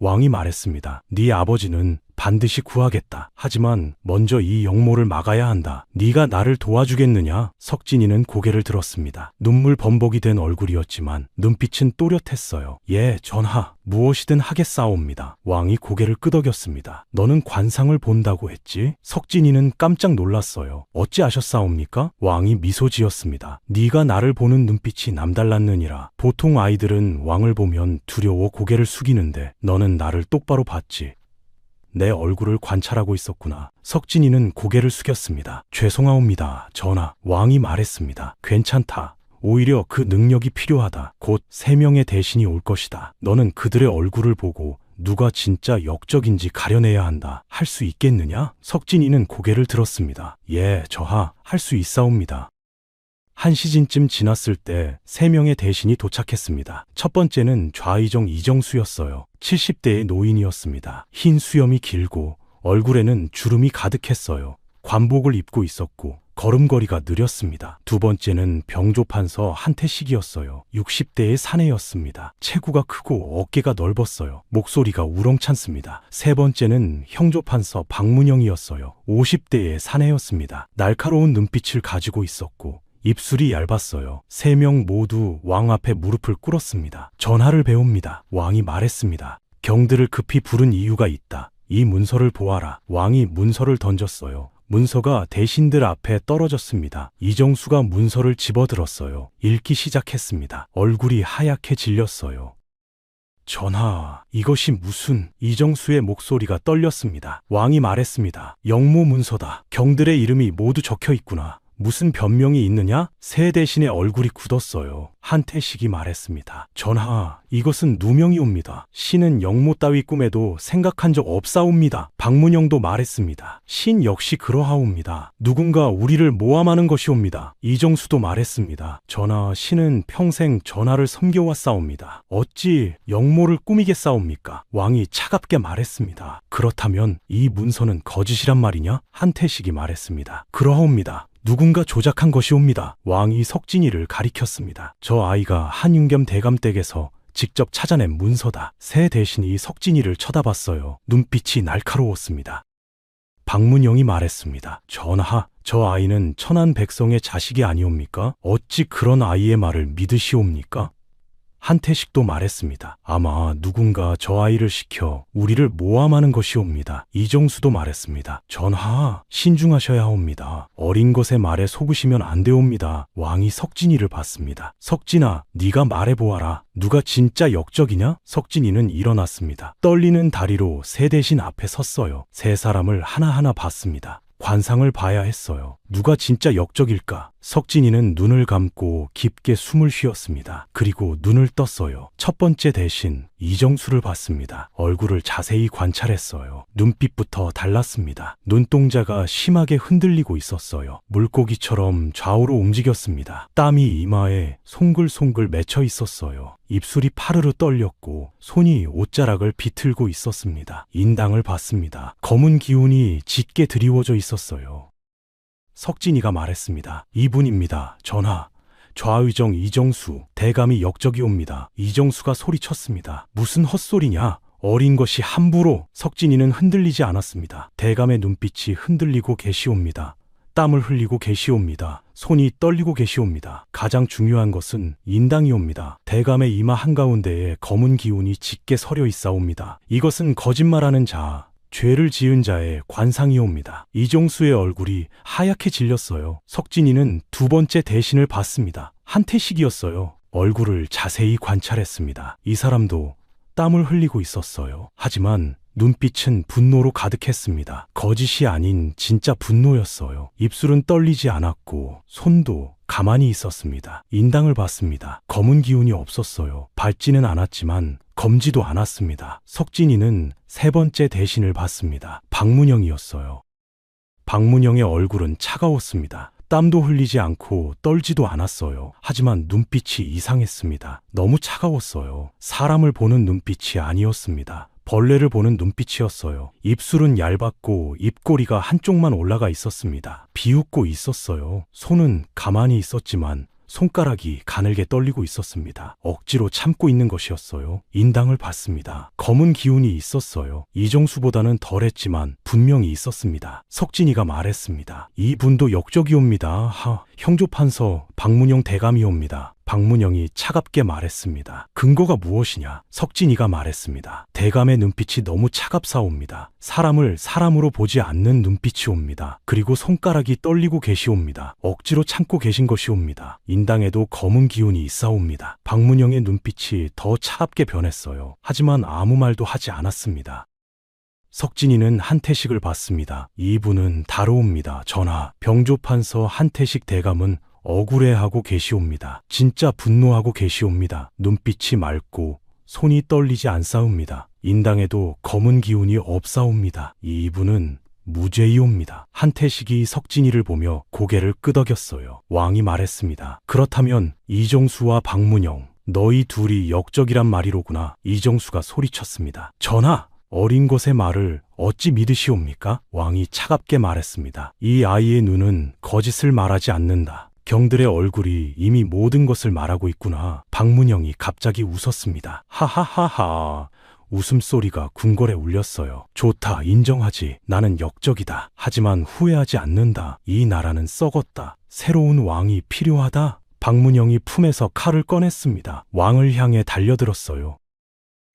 왕이 말했습니다. 네 아버지는 반드시 구하겠다. 하지만 먼저 이 영모를 막아야 한다. 네가 나를 도와주겠느냐? 석진이는 고개를 들었습니다. 눈물 범벅이 된 얼굴이었지만 눈빛은 또렷했어요. 예, 전하. 무엇이든 하겠사옵니다. 왕이 고개를 끄덕였습니다. 너는 관상을 본다고 했지? 석진이는 깜짝 놀랐어요. 어찌 아셨사옵니까? 왕이 미소 지었습니다. 네가 나를 보는 눈빛이 남달랐느니라. 보통 아이들은 왕을 보면 두려워 고개를 숙이는데 너는 나를 똑바로 봤지. 내 얼굴을 관찰하고 있었구나. 석진이는 고개를 숙였습니다. 죄송하옵니다, 전하. 왕이 말했습니다. 괜찮다. 오히려 그 능력이 필요하다. 곧 3명의 대신이 올 것이다. 너는 그들의 얼굴을 보고 누가 진짜 역적인지 가려내야 한다. 할 수 있겠느냐? 석진이는 고개를 들었습니다. 예, 저하, 할 수 있사옵니다. 1시즌쯤 지났을 때 3명의 대신이 도착했습니다. 첫 번째는 좌의정 이정수였어요. 70대의 노인이었습니다. 흰 수염이 길고 얼굴에는 주름이 가득했어요. 관복을 입고 있었고 걸음걸이가 느렸습니다. 두 번째는 병조판서 한태식이었어요. 60대의 사내였습니다. 체구가 크고 어깨가 넓었어요. 목소리가 우렁찬습니다. 세 번째는 형조판서 박문영이었어요. 50대의 사내였습니다. 날카로운 눈빛을 가지고 있었고 입술이 얇았어요. 3명 모두 왕 앞에 무릎을 꿇었습니다. 전하를 배웁니다. 왕이 말했습니다. 경들을 급히 부른 이유가 있다. 이 문서를 보아라. 왕이 문서를 던졌어요. 문서가 대신들 앞에 떨어졌습니다. 이정수가 문서를 집어들었어요. 읽기 시작했습니다. 얼굴이 하얗게 질렸어요. 전하, 이것이 무슨... 이정수의 목소리가 떨렸습니다. 왕이 말했습니다. 영모 문서다. 경들의 이름이 모두 적혀 있구나. 무슨 변명이 있느냐? 새 대신의 얼굴이 굳었어요. 한태식이 말했습니다. 전하, 이것은 누명이옵니다. 신은 영모 따위 꿈에도 생각한 적 없사옵니다. 박문영도 말했습니다. 신 역시 그러하옵니다. 누군가 우리를 모함하는 것이옵니다. 이정수도 말했습니다. 전하, 신은 평생 전하를 섬겨왔사옵니다. 어찌 영모를 꾸미겠사옵니까? 왕이 차갑게 말했습니다. 그렇다면 이 문서는 거짓이란 말이냐? 한태식이 말했습니다. 그러하옵니다. 누군가 조작한 것이옵니다. 왕이 석진이를 가리켰습니다. 저 아이가 한윤겸 대감댁에서 직접 찾아낸 문서다. 새 대신이 석진이를 쳐다봤어요. 눈빛이 날카로웠습니다. 박문영이 말했습니다. 전하, 저 아이는 천한 백성의 자식이 아니옵니까? 어찌 그런 아이의 말을 믿으시옵니까? 한태식도 말했습니다. 아마 누군가 저 아이를 시켜 우리를 모함하는 것이옵니다. 이정수도 말했습니다. 전하, 신중하셔야 하옵니다. 어린 것의 말에 속으시면 안 되옵니다. 왕이 석진이를 봤습니다. 석진아, 네가 말해보아라. 누가 진짜 역적이냐? 석진이는 일어났습니다. 떨리는 다리로 새 대신 앞에 섰어요. 세 사람을 하나하나 봤습니다. 관상을 봐야 했어요. 누가 진짜 역적일까? 석진이는 눈을 감고 깊게 숨을 쉬었습니다. 그리고 눈을 떴어요. 첫 번째 대신 이정수를 봤습니다. 얼굴을 자세히 관찰했어요. 눈빛부터 달랐습니다. 눈동자가 심하게 흔들리고 있었어요. 물고기처럼 좌우로 움직였습니다. 땀이 이마에 송글송글 맺혀 있었어요. 입술이 파르르 떨렸고 손이 옷자락을 비틀고 있었습니다. 인당을 봤습니다. 검은 기운이 짙게 드리워져 있었어요. 석진이가 말했습니다. 이분입니다. 전하. 좌의정 이정수, 대감이 역적이옵니다. 이정수가 소리쳤습니다. 무슨 헛소리냐? 어린 것이 함부로. 석진이는 흔들리지 않았습니다. 대감의 눈빛이 흔들리고 계시옵니다. 땀을 흘리고 계시옵니다. 손이 떨리고 계시옵니다. 가장 중요한 것은 인당이옵니다. 대감의 이마 한가운데에 검은 기운이 짙게 서려 있사옵니다. 이것은 거짓말하는 자, 죄를 지은 자의 관상이옵니다. 이정수의 얼굴이 하얗게 질렸어요. 석진이는 두 번째 대신을 봤습니다. 한태식이었어요. 얼굴을 자세히 관찰했습니다. 이 사람도 땀을 흘리고 있었어요. 하지만 눈빛은 분노로 가득했습니다. 거짓이 아닌 진짜 분노였어요. 입술은 떨리지 않았고 손도 가만히 있었습니다. 인당을 봤습니다. 검은 기운이 없었어요. 밟지는 않았지만 검지도 않았습니다. 석진이는 세 번째 대신을 봤습니다. 박문영이었어요. 박문영의 얼굴은 차가웠습니다. 땀도 흘리지 않고 떨지도 않았어요. 하지만 눈빛이 이상했습니다. 너무 차가웠어요. 사람을 보는 눈빛이 아니었습니다. 벌레를 보는 눈빛이었어요. 입술은 얇았고 입꼬리가 한쪽만 올라가 있었습니다. 비웃고 있었어요. 손은 가만히 있었지만 손가락이 가늘게 떨리고 있었습니다. 억지로 참고 있는 것이었어요. 인당을 봤습니다. 검은 기운이 있었어요. 이정수보다는 덜했지만 분명히 있었습니다. 석진이가 말했습니다. 이분도 역적이옵니다. 형조판서 박문영 대감이옵니다. 박문영이 차갑게 말했습니다. 근거가 무엇이냐? 석진이가 말했습니다. 대감의 눈빛이 너무 차갑사옵니다. 사람을 사람으로 보지 않는 눈빛이 옵니다. 그리고 손가락이 떨리고 계시옵니다. 억지로 참고 계신 것이옵니다. 인당에도 검은 기운이 있사옵니다. 박문영의 눈빛이 더 차갑게 변했어요. 하지만 아무 말도 하지 않았습니다. 석진이는 한태식을 봤습니다. 이분은 다루옵니다. 전하, 병조판서 한태식 대감은 억울해하고 계시옵니다. 진짜 분노하고 계시옵니다. 눈빛이 맑고 손이 떨리지 않사옵니다. 인당에도 검은 기운이 없사옵니다. 이분은 무죄이옵니다. 한태식이 석진이를 보며 고개를 끄덕였어요. 왕이 말했습니다. 그렇다면 이정수와 박문영, 너희 둘이 역적이란 말이로구나. 이정수가 소리쳤습니다. 전하! 어린 것의 말을 어찌 믿으시옵니까? 왕이 차갑게 말했습니다. 이 아이의 눈은 거짓을 말하지 않는다. 경들의 얼굴이 이미 모든 것을 말하고 있구나. 박문영이 갑자기 웃었습니다. 하하하하. 웃음소리가 궁궐에 울렸어요. 좋다, 인정하지. 나는 역적이다. 하지만 후회하지 않는다. 이 나라는 썩었다. 새로운 왕이 필요하다. 박문영이 품에서 칼을 꺼냈습니다. 왕을 향해 달려들었어요.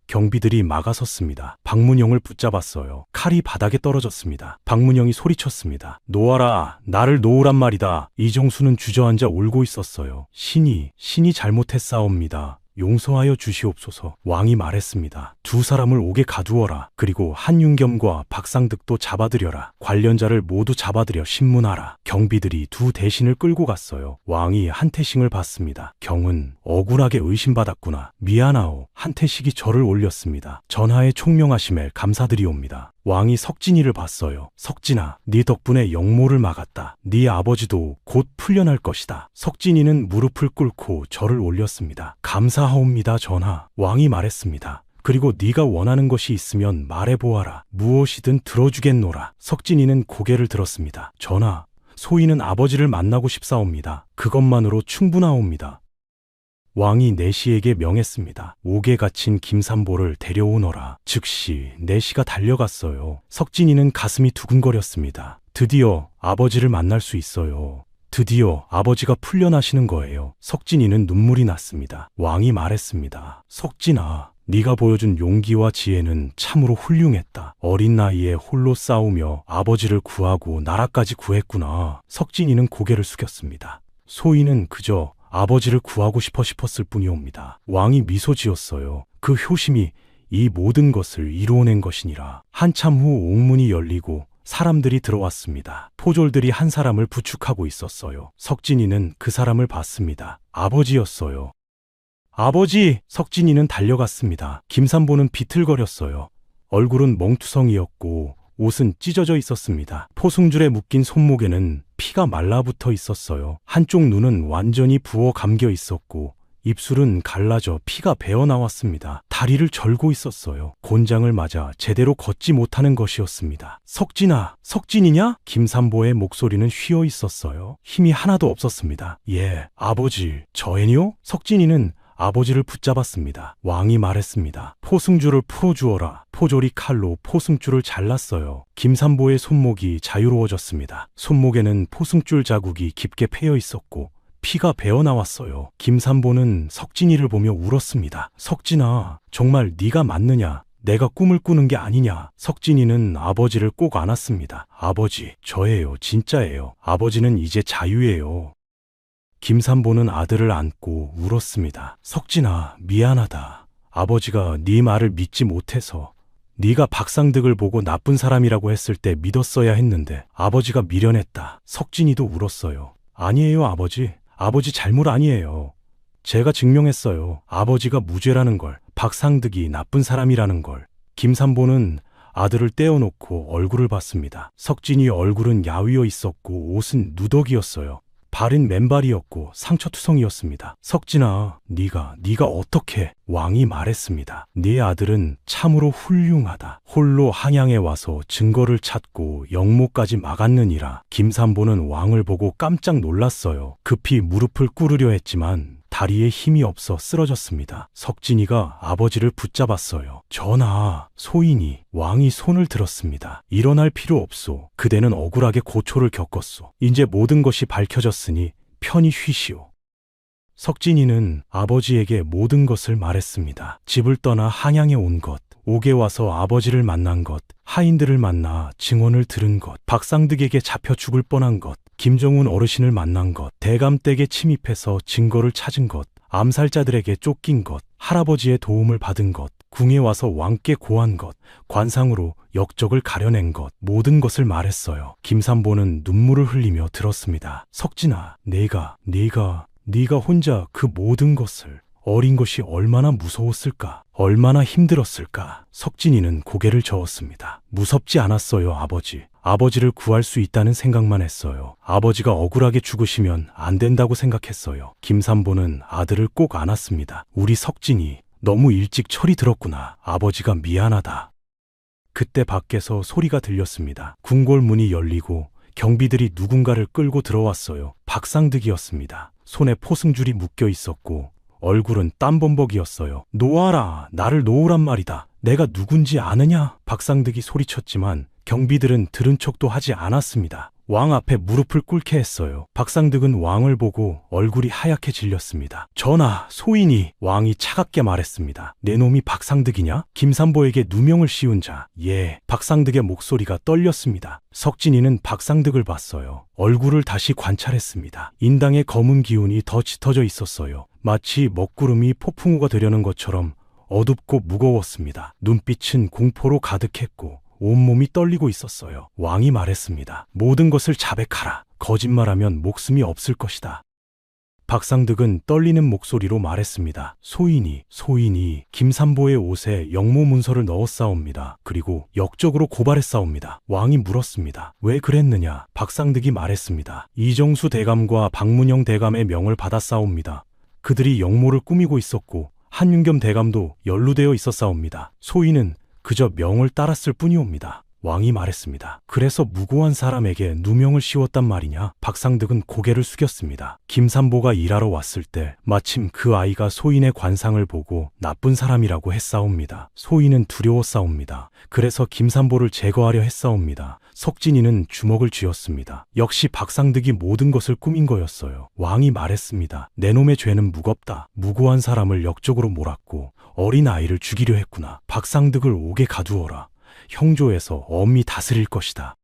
경비들이 막아섰습니다. 박문영을 붙잡았어요. 칼이 바닥에 떨어졌습니다. 박문영이 소리쳤습니다. 놓아라. 나를 놓으란 말이다. 이정수는 주저앉아 울고 있었어요. 신이 잘못했사옵니다. 용서하여 주시옵소서. 왕이 말했습니다. 두 사람을 옥에 가두어라. 그리고 한윤겸과 박상득도 잡아들여라. 관련자를 모두 잡아들여 신문하라. 경비들이 두 대신을 끌고 갔어요. 왕이 한태식을 봤습니다. 경은 억울하게 의심받았구나. 미안하오. 한태식이 절을 올렸습니다. 전하의 총명하심에 감사드리옵니다. 왕이 석진이를 봤어요. 석진아, 네 덕분에 역모를 막았다. 네 아버지도 곧 풀려날 것이다. 석진이는 무릎을 꿇고 절을 올렸습니다. 감사하옵니다, 전하. 왕이 말했습니다. 그리고 네가 원하는 것이 있으면 말해보아라. 무엇이든 들어주겠노라. 석진이는 고개를 들었습니다. 전하, 소인은 아버지를 만나고 싶사옵니다. 그것만으로 충분하옵니다. 왕이 내시에게 명했습니다. 옥에 갇힌 김삼보를 데려오너라. 즉시 내시가 달려갔어요. 석진이는 가슴이 두근거렸습니다. 드디어 아버지를 만날 수 있어요. 드디어 아버지가 풀려나시는 거예요. 석진이는 눈물이 났습니다. 왕이 말했습니다. 석진아, 네가 보여준 용기와 지혜는 참으로 훌륭했다. 어린 나이에 홀로 싸우며 아버지를 구하고 나라까지 구했구나. 석진이는 고개를 숙였습니다. 소인은 그저 아버지를 구하고 싶었을 뿐이옵니다. 왕이 미소 지었어요. 그 효심이 이 모든 것을 이루어낸 것이니라. 한참 후 옥문이 열리고 사람들이 들어왔습니다. 포졸들이 한 사람을 부축하고 있었어요. 석진이는 그 사람을 봤습니다. 아버지였어요. 아버지! 석진이는 달려갔습니다. 김삼보는 비틀거렸어요. 얼굴은 멍투성이었고 옷은 찢어져 있었습니다. 포승줄에 묶인 손목에는 피가 말라붙어 있었어요. 한쪽 눈은 완전히 부어 감겨 있었고 입술은 갈라져 피가 배어나왔습니다. 다리를 절고 있었어요. 곤장을 맞아 제대로 걷지 못하는 것이었습니다. 석진아, 석진이냐? 김삼보의 목소리는 휘어 있었어요. 힘이 하나도 없었습니다. 예, 아버지, 저애니요? 석진이는 아버지를 붙잡았습니다. 왕이 말했습니다. 포승줄을 풀어주어라. 포졸이 칼로 포승줄을 잘랐어요. 김삼보의 손목이 자유로워졌습니다. 손목에는 포승줄 자국이 깊게 패여 있었고 피가 배어나왔어요. 김삼보는 석진이를 보며 울었습니다. 석진아, 정말 네가 맞느냐? 내가 꿈을 꾸는 게 아니냐? 석진이는 아버지를 꼭 안았습니다. 아버지, 저예요. 진짜예요. 아버지는 이제 자유예요. 김삼보는 아들을 안고 울었습니다. 석진아, 미안하다. 아버지가 네 말을 믿지 못해서 네가 박상득을 보고 나쁜 사람이라고 했을 때 믿었어야 했는데 아버지가 미련했다. 석진이도 울었어요. 아니에요, 아버지. 아버지 잘못 아니에요. 제가 증명했어요. 아버지가 무죄라는 걸, 박상득이 나쁜 사람이라는 걸. 김삼보는 아들을 떼어놓고 얼굴을 봤습니다. 석진이 얼굴은 야위어 있었고 옷은 누더기였어요. 발은 맨발이었고 상처투성이었습니다. 석진아, 네가 어떻게? 왕이 말했습니다. 네 아들은 참으로 훌륭하다. 홀로 한양에 와서 증거를 찾고 영모까지 막았느니라. 김삼보는 왕을 보고 깜짝 놀랐어요. 급히 무릎을 꿇으려 했지만 다리에 힘이 없어 쓰러졌습니다. 석진이가 아버지를 붙잡았어요. 전하, 소인이. 왕이 손을 들었습니다. 일어날 필요 없소. 그대는 억울하게 고초를 겪었소. 이제 모든 것이 밝혀졌으니 편히 쉬시오. 석진이는 아버지에게 모든 것을 말했습니다. 집을 떠나 한양에 온 것, 옥에 와서 아버지를 만난 것, 하인들을 만나 증언을 들은 것, 박상득에게 잡혀 죽을 뻔한 것, 김정훈 어르신을 만난 것, 대감댁에 침입해서 증거를 찾은 것, 암살자들에게 쫓긴 것, 할아버지의 도움을 받은 것, 궁에 와서 왕께 고한 것, 관상으로 역적을 가려낸 것, 모든 것을 말했어요. 김삼보는 눈물을 흘리며 들었습니다. 석진아, 네가 혼자 그 모든 것을. 어린 것이 얼마나 무서웠을까? 얼마나 힘들었을까? 석진이는 고개를 저었습니다. 무섭지 않았어요, 아버지. 아버지를 구할 수 있다는 생각만 했어요. 아버지가 억울하게 죽으시면 안 된다고 생각했어요. 김삼보는 아들을 꼭 안았습니다. 우리 석진이 너무 일찍 철이 들었구나. 아버지가 미안하다. 그때 밖에서 소리가 들렸습니다. 궁궐 문이 열리고 경비들이 누군가를 끌고 들어왔어요. 박상득이었습니다. 손에 포승줄이 묶여 있었고 얼굴은 땀범벅이었어요. 놓아라. 나를 놓으란 말이다. 내가 누군지 아느냐? 박상득이 소리쳤지만 경비들은 들은 척도 하지 않았습니다. 왕 앞에 무릎을 꿇게 했어요. 박상득은 왕을 보고 얼굴이 하얗게 질렸습니다. 전하, 소인이. 왕이 차갑게 말했습니다. 내 놈이 박상득이냐? 김삼보에게 누명을 씌운 자. 예. 박상득의 목소리가 떨렸습니다. 석진이는 박상득을 봤어요. 얼굴을 다시 관찰했습니다. 인당의 검은 기운이 더 짙어져 있었어요. 마치 먹구름이 폭풍우가 되려는 것처럼 어둡고 무거웠습니다. 눈빛은 공포로 가득했고 온몸이 떨리고 있었어요. 왕이 말했습니다. 모든 것을 자백하라. 거짓말하면 목숨이 없을 것이다. 박상득은 떨리는 목소리로 말했습니다. 소인이 김삼보의 옷에 영모 문서를 넣었사옵니다. 그리고 역적으로 고발했사옵니다. 왕이 물었습니다. 왜 그랬느냐? 박상득이 말했습니다. 이정수 대감과 박문영 대감의 명을 받았사옵니다. 그들이 영모를 꾸미고 있었고 한윤겸 대감도 연루되어 있었사옵니다. 소인은 그저 명을 따랐을 뿐이옵니다. 왕이 말했습니다. 그래서 무고한 사람에게 누명을 씌웠단 말이냐? 박상득은 고개를 숙였습니다. 김삼보가 일하러 왔을 때 마침 그 아이가 소인의 관상을 보고 나쁜 사람이라고 했사옵니다. 소인은 두려웠사옵니다. 그래서 김삼보를 제거하려 했사옵니다. 석진이는 주먹을 쥐었습니다. 역시 박상득이 모든 것을 꾸민 거였어요. 왕이 말했습니다. 내 놈의 죄는 무겁다. 무고한 사람을 역적으로 몰았고 어린 아이를 죽이려 했구나. 박상득을 옥에 가두어라. 형조에서 엄히 다스릴 것이다.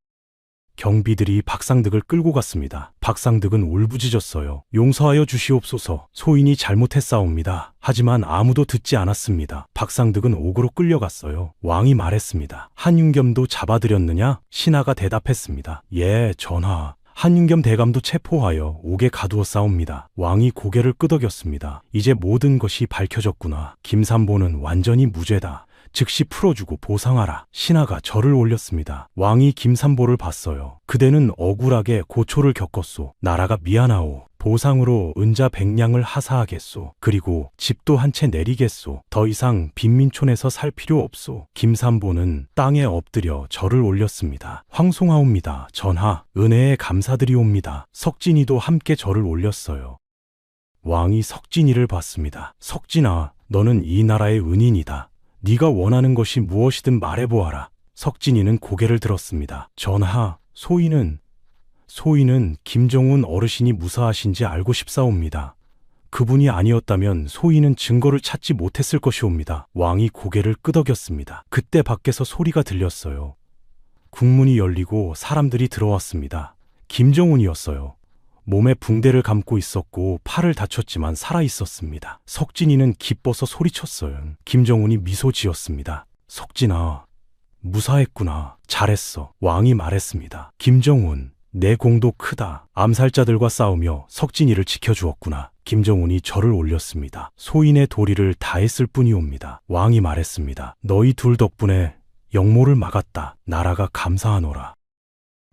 경비들이 박상득을 끌고 갔습니다. 박상득은 울부짖었어요. 용서하여 주시옵소서. 소인이 잘못했사옵니다. 하지만 아무도 듣지 않았습니다. 박상득은 옥으로 끌려갔어요. 왕이 말했습니다. 한윤겸도 잡아들였느냐? 신하가 대답했습니다. 예, 전하. 한윤겸 대감도 체포하여 옥에 가두었사옵니다. 왕이 고개를 끄덕였습니다. 이제 모든 것이 밝혀졌구나. 김삼보는 완전히 무죄다. 즉시 풀어주고 보상하라. 신하가 절을 올렸습니다. 왕이 김삼보를 봤어요. 그대는 억울하게 고초를 겪었소. 나라가 미안하오. 보상으로 은자 100냥을 하사하겠소. 그리고 집도 한 채 내리겠소. 더 이상 빈민촌에서 살 필요 없소. 김삼보는 땅에 엎드려 절을 올렸습니다. 황송하옵니다. 전하, 은혜에 감사드리옵니다. 석진이도 함께 절을 올렸어요. 왕이 석진이를 봤습니다. 석진아, 너는 이 나라의 은인이다. 네가 원하는 것이 무엇이든 말해보아라. 석진이는 고개를 들었습니다. 전하, 소인은 김정훈 어르신이 무사하신지 알고 싶사옵니다. 그분이 아니었다면 소인은 증거를 찾지 못했을 것이옵니다. 왕이 고개를 끄덕였습니다. 그때 밖에서 소리가 들렸어요. 국문이 열리고 사람들이 들어왔습니다. 김정훈이었어요. 몸에 붕대를 감고 있었고 팔을 다쳤지만 살아있었습니다. 석진이는 기뻐서 소리쳤어요. 김정훈이 미소 지었습니다. 석진아, 무사했구나. 잘했어. 왕이 말했습니다. 김정훈, 내 공도 크다. 암살자들과 싸우며 석진이를 지켜주었구나. 김정훈이 절을 올렸습니다. 소인의 도리를 다했을 뿐이옵니다. 왕이 말했습니다. 너희 둘 덕분에 영모를 막았다. 나라가 감사하노라.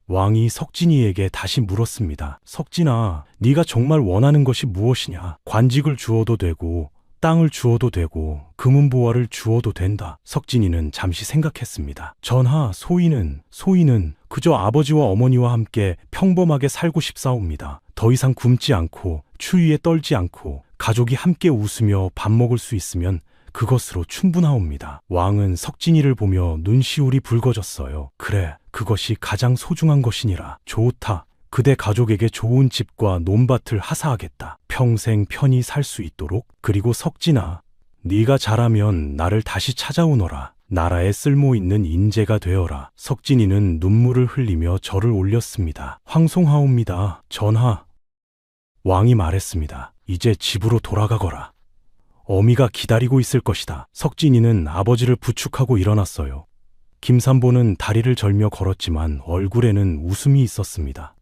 왕이 석진이에게 다시 물었습니다. 석진아, 네가 정말 원하는 것이 무엇이냐? 관직을 주어도 되고 땅을 주어도 되고 금은보화를 주어도 된다. 석진이는 잠시 생각했습니다. 전하, 소인은 그저 아버지와 어머니와 함께 평범하게 살고 싶사옵니다. 더 이상 굶지 않고 추위에 떨지 않고 가족이 함께 웃으며 밥 먹을 수 있으면 그것으로 충분하옵니다. 왕은 석진이를 보며 눈시울이 붉어졌어요. 그래, 그것이 가장 소중한 것이니라. 좋다. 그대 가족에게 좋은 집과 논밭을 하사하겠다. 평생 편히 살 수 있도록. 그리고 석진아, 네가 잘하면 나를 다시 찾아오너라. 나라에 쓸모있는 인재가 되어라. 석진이는 눈물을 흘리며 절을 올렸습니다. 황송하옵니다. 전하. 왕이 말했습니다. 이제 집으로 돌아가거라. 어미가 기다리고 있을 것이다. 석진이는 아버지를 부축하고 일어났어요. 김삼보는 다리를 절며 걸었지만 얼굴에는 웃음이 있었습니다.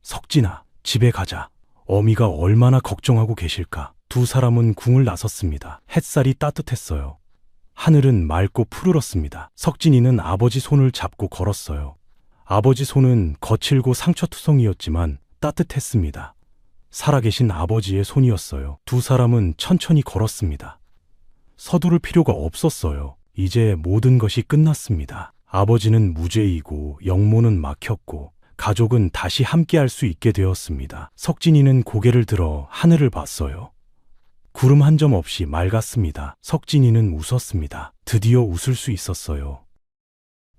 석진아, 집에 가자. 어미가 얼마나 걱정하고 계실까. 두 사람은 궁을 나섰습니다. 햇살이 따뜻했어요. 하늘은 맑고 푸르렀습니다. 석진이는 아버지 손을 잡고 걸었어요. 아버지 손은 거칠고 상처투성이었지만 따뜻했습니다. 살아계신 아버지의 손이었어요. 두 사람은 천천히 걸었습니다. 서두를 필요가 없었어요. 이제 모든 것이 끝났습니다. 아버지는 무죄이고 영모는 막혔고 가족은 다시 함께할 수 있게 되었습니다. 석진이는 고개를 들어 하늘을 봤어요. 구름 한 점 없이 맑았습니다. 석진이는 웃었습니다. 드디어 웃을 수 있었어요.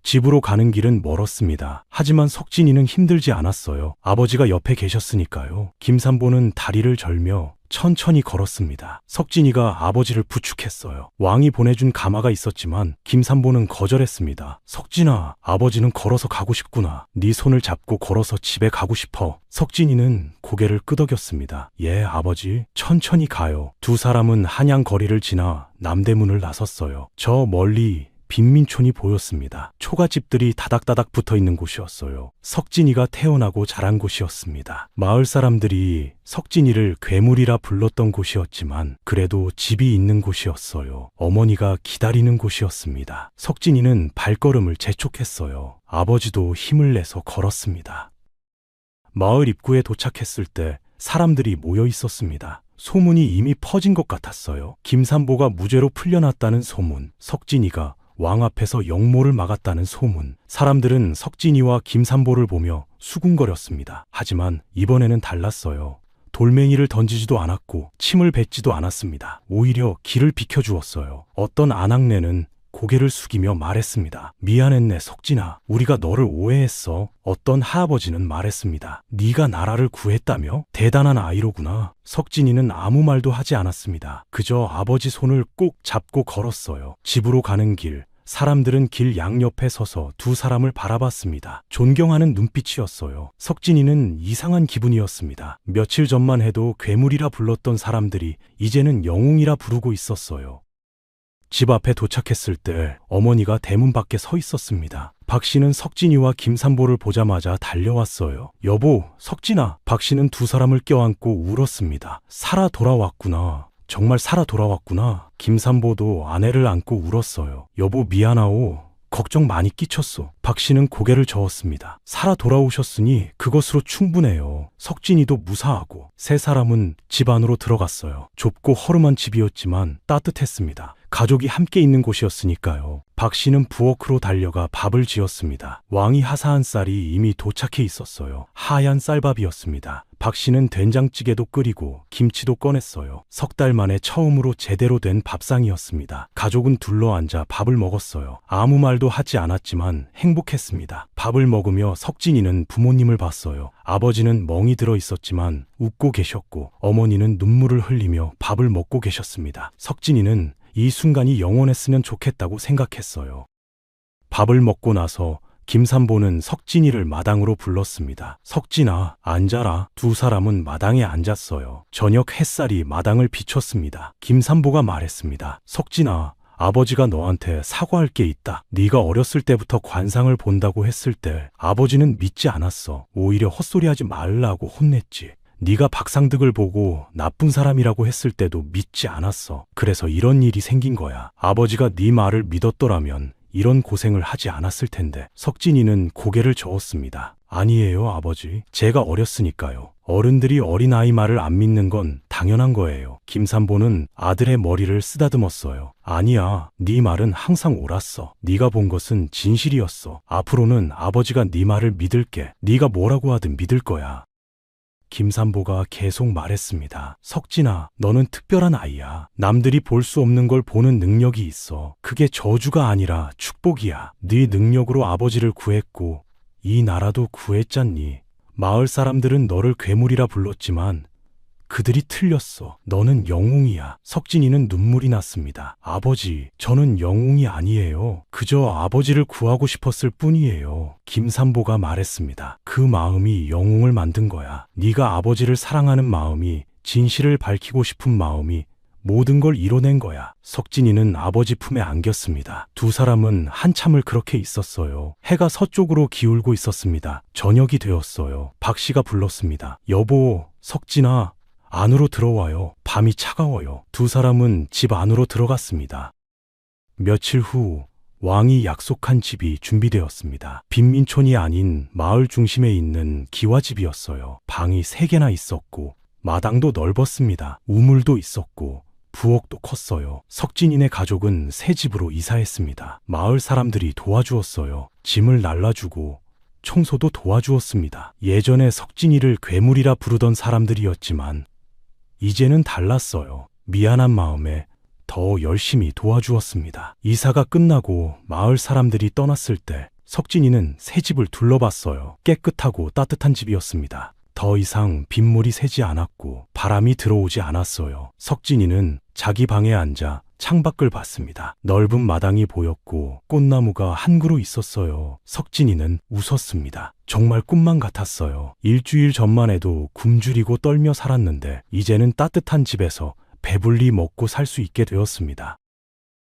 집으로 가는 길은 멀었습니다. 하지만 석진이는 힘들지 않았어요. 아버지가 옆에 계셨으니까요. 김삼보는 다리를 절며 천천히 걸었습니다. 석진이가 아버지를 부축했어요. 왕이 보내준 가마가 있었지만 김삼보는 거절했습니다. 석진아, 아버지는 걸어서 가고 싶구나. 네 손을 잡고 걸어서 집에 가고 싶어. 석진이는 고개를 끄덕였습니다. 예, 아버지, 천천히 가요. 두 사람은 한양 거리를 지나 남대문을 나섰어요. 저 멀리 빈민촌이 보였습니다. 초가집들이 다닥다닥 붙어있는 곳이었어요. 석진이가 태어나고 자란 곳이었습니다. 마을 사람들이 석진이를 괴물이라 불렀던 곳이었지만 그래도 집이 있는 곳이었어요. 어머니가 기다리는 곳이었습니다. 석진이는 발걸음을 재촉했어요. 아버지도 힘을 내서 걸었습니다. 마을 입구에 도착했을 때 사람들이 모여 있었습니다. 소문이 이미 퍼진 것 같았어요. 김삼보가 무죄로 풀려났다는 소문, 석진이가 왕 앞에서 영모를 막았다는 소문. 사람들은 석진이와 김삼보를 보며 수군거렸습니다. 하지만 이번에는 달랐어요. 돌멩이를 던지지도 않았고 침을 뱉지도 않았습니다. 오히려 길을 비켜주었어요. 어떤 아낙네는 고개를 숙이며 말했습니다. 미안했네, 석진아. 우리가 너를 오해했어. 어떤 할아버지는 말했습니다. 네가 나라를 구했다며? 대단한 아이로구나. 석진이는 아무 말도 하지 않았습니다. 그저 아버지 손을 꼭 잡고 걸었어요. 집으로 가는 길, 사람들은 길 양옆에 서서 두 사람을 바라봤습니다. 존경하는 눈빛이었어요. 석진이는 이상한 기분이었습니다. 며칠 전만 해도 괴물이라 불렀던 사람들이 이제는 영웅이라 부르고 있었어요. 집 앞에 도착했을 때 어머니가 대문 밖에 서 있었습니다. 박 씨는 석진이와 김삼보를 보자마자 달려왔어요. 여보, 석진아. 박 씨는 두 사람을 껴안고 울었습니다. 살아 돌아왔구나. 정말 살아 돌아왔구나. 김삼보도 아내를 안고 울었어요. 여보, 미안하오. 걱정 많이 끼쳤어. 박 씨는 고개를 저었습니다. 살아 돌아오셨으니 그것으로 충분해요. 석진이도 무사하고. 세 사람은 집 안으로 들어갔어요. 좁고 허름한 집이었지만 따뜻했습니다. 가족이 함께 있는 곳이었으니까요. 박 씨는 부엌으로 달려가 밥을 지었습니다. 왕이 하사한 쌀이 이미 도착해 있었어요. 하얀 쌀밥이었습니다. 박 씨는 된장찌개도 끓이고 김치도 꺼냈어요. 석 달 만에 처음으로 제대로 된 밥상이었습니다. 가족은 둘러앉아 밥을 먹었어요. 아무 말도 하지 않았지만 행복했습니다. 밥을 먹으며 석진이는 부모님을 봤어요. 아버지는 멍이 들어 있었지만 웃고 계셨고 어머니는 눈물을 흘리며 밥을 먹고 계셨습니다. 석진이는 이 순간이 영원했으면 좋겠다고 생각했어요. 밥을 먹고 나서 김삼보는 석진이를 마당으로 불렀습니다. 석진아, 앉아라. 두 사람은 마당에 앉았어요. 저녁 햇살이 마당을 비췄습니다. 김삼보가 말했습니다. 석진아, 아버지가 너한테 사과할 게 있다. 네가 어렸을 때부터 관상을 본다고 했을 때 아버지는 믿지 않았어. 오히려 헛소리하지 말라고 혼냈지. 네가 박상득을 보고 나쁜 사람이라고 했을 때도 믿지 않았어. 그래서 이런 일이 생긴 거야. 아버지가 네 말을 믿었더라면 이런 고생을 하지 않았을 텐데. 석진이는 고개를 저었습니다. 아니에요, 아버지. 제가 어렸으니까요. 어른들이 어린아이 말을 안 믿는 건 당연한 거예요. 김삼보는 아들의 머리를 쓰다듬었어요. 아니야, 네 말은 항상 옳았어. 네가 본 것은 진실이었어. 앞으로는 아버지가 네 말을 믿을게. 네가 뭐라고 하든 믿을 거야. 김삼보가 계속 말했습니다. 석진아, 너는 특별한 아이야. 남들이 볼 수 없는 걸 보는 능력이 있어. 그게 저주가 아니라 축복이야. 네 능력으로 아버지를 구했고 이 나라도 구했잖니. 마을 사람들은 너를 괴물이라 불렀지만 그들이 틀렸어. 너는 영웅이야. 석진이는 눈물이 났습니다. 아버지, 저는 영웅이 아니에요. 그저 아버지를 구하고 싶었을 뿐이에요. 김삼보가 말했습니다. 그 마음이 영웅을 만든 거야. 네가 아버지를 사랑하는 마음이, 진실을 밝히고 싶은 마음이 모든 걸 이뤄낸 거야. 석진이는 아버지 품에 안겼습니다. 두 사람은 한참을 그렇게 있었어요. 해가 서쪽으로 기울고 있었습니다. 저녁이 되었어요. 박 씨가 불렀습니다. 여보, 석진아, 안으로 들어와요. 밤이 차가워요. 두 사람은 집 안으로 들어갔습니다. 며칠 후 왕이 약속한 집이 준비되었습니다. 빈민촌이 아닌 마을 중심에 있는 기와집이었어요. 방이 3개나 있었고 마당도 넓었습니다. 우물도 있었고 부엌도 컸어요. 석진이네 가족은 새 집으로 이사했습니다. 마을 사람들이 도와주었어요. 짐을 날라주고 청소도 도와주었습니다. 예전에 석진이를 괴물이라 부르던 사람들이었지만 이제는 달랐어요. 미안한 마음에 더 열심히 도와주었습니다. 이사가 끝나고 마을 사람들이 떠났을 때 석진이는 새 집을 둘러봤어요. 깨끗하고 따뜻한 집이었습니다. 더 이상 빗물이 새지 않았고 바람이 들어오지 않았어요. 석진이는 자기 방에 앉아 창밖을 봤습니다. 넓은 마당이 보였고 꽃나무가 한 그루 있었어요. 석진이는 웃었습니다. 정말 꿈만 같았어요. 일주일 전만 해도 굶주리고 떨며 살았는데 이제는 따뜻한 집에서 배불리 먹고 살 수 있게 되었습니다.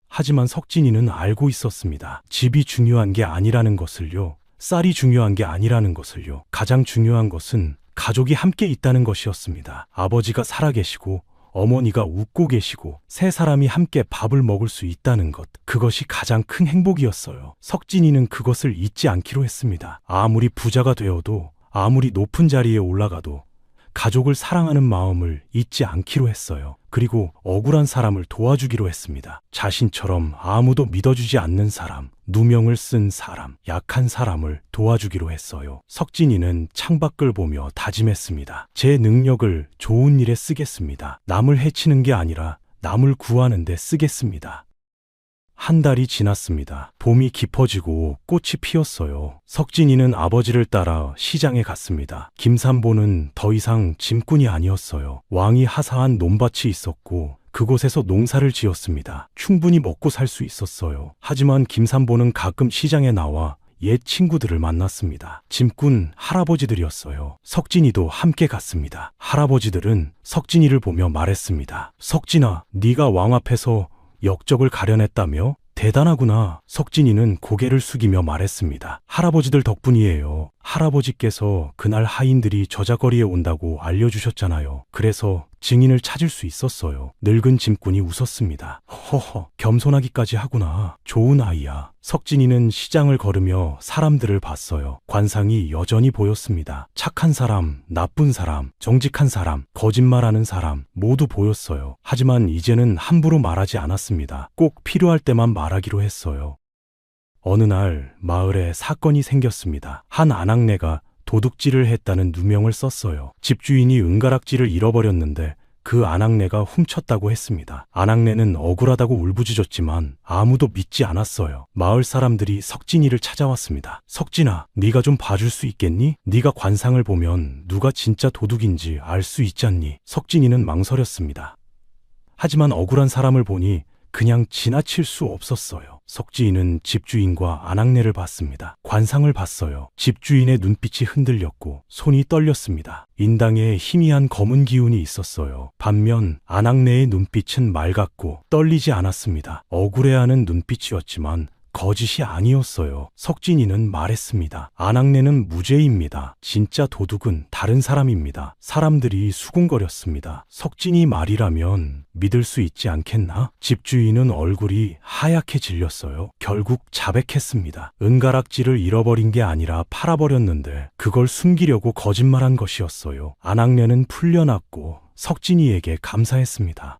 하지만 석진이는 알고 있었습니다. 집이 중요한 게 아니라는 것을요. 쌀이 중요한 게 아니라는 것을요. 가장 중요한 것은 가족이 함께 있다는 것이었습니다. 아버지가 살아계시고 어머니가 웃고 계시고 세 사람이 함께 밥을 먹을 수 있다는 것, 그것이 가장 큰 행복이었어요. 석진이는 그것을 잊지 않기로 했습니다. 아무리 부자가 되어도, 아무리 높은 자리에 올라가도 가족을 사랑하는 마음을 잊지 않기로 했어요. 그리고 억울한 사람을 도와주기로 했습니다. 자신처럼 아무도 믿어주지 않는 사람, 누명을 쓴 사람, 약한 사람을 도와주기로 했어요. 석진이는 창밖을 보며 다짐했습니다. 제 능력을 좋은 일에 쓰겠습니다. 남을 해치는 게 아니라 남을 구하는 데 쓰겠습니다. 한 달이 지났습니다. 봄이 깊어지고 꽃이 피었어요. 석진이는 아버지를 따라 시장에 갔습니다. 김삼보는 더 이상 짐꾼이 아니었어요. 왕이 하사한 논밭이 있었고 그곳에서 농사를 지었습니다. 충분히 먹고 살 수 있었어요. 하지만 김삼보는 가끔 시장에 나와 옛 친구들을 만났습니다. 짐꾼 할아버지들이었어요. 석진이도 함께 갔습니다. 할아버지들은 석진이를 보며 말했습니다. 석진아, 네가 왕 앞에서 역적을 가려냈다며? 대단하구나. 석진이는 고개를 숙이며 말했습니다. 할아버지들 덕분이에요. 할아버지께서 그날 하인들이 저자거리에 온다고 알려주셨잖아요. 그래서 증인을 찾을 수 있었어요. 늙은 짐꾼이 웃었습니다. 허허, 겸손하기까지 하구나. 좋은 아이야. 석진이는 시장을 걸으며 사람들을 봤어요. 관상이 여전히 보였습니다. 착한 사람, 나쁜 사람, 정직한 사람, 거짓말하는 사람 모두 보였어요. 하지만 이제는 함부로 말하지 않았습니다. 꼭 필요할 때만 말하기로 했어요. 어느 날 마을에 사건이 생겼습니다. 한 아낙네가 도둑질을 했다는 누명을 썼어요. 집주인이 은가락지를 잃어버렸는데 그 아낙네가 훔쳤다고 했습니다. 아낙네는 억울하다고 울부짖었지만 아무도 믿지 않았어요. 마을 사람들이 석진이를 찾아왔습니다. 석진아, 네가 좀 봐줄 수 있겠니? 네가 관상을 보면 누가 진짜 도둑인지 알 수 있잖니? 석진이는 망설였습니다. 하지만 억울한 사람을 보니 그냥 지나칠 수 없었어요. 석지인은 집주인과 안악내를 봤습니다. 관상을 봤어요. 집주인의 눈빛이 흔들렸고 손이 떨렸습니다. 인당에 희미한 검은 기운이 있었어요. 반면 안악내의 눈빛은 맑았고 떨리지 않았습니다. 억울해하는 눈빛이었지만 거짓이 아니었어요. 석진이는 말했습니다. 안악내는 무죄입니다. 진짜 도둑은 다른 사람입니다. 사람들이 수군거렸습니다. 석진이 말이라면 믿을 수 있지 않겠나? 집주인은 얼굴이 하얗게 질렸어요. 결국 자백했습니다. 은가락지를 잃어버린 게 아니라 팔아버렸는데 그걸 숨기려고 거짓말한 것이었어요. 안악내는 풀려났고 석진이에게 감사했습니다.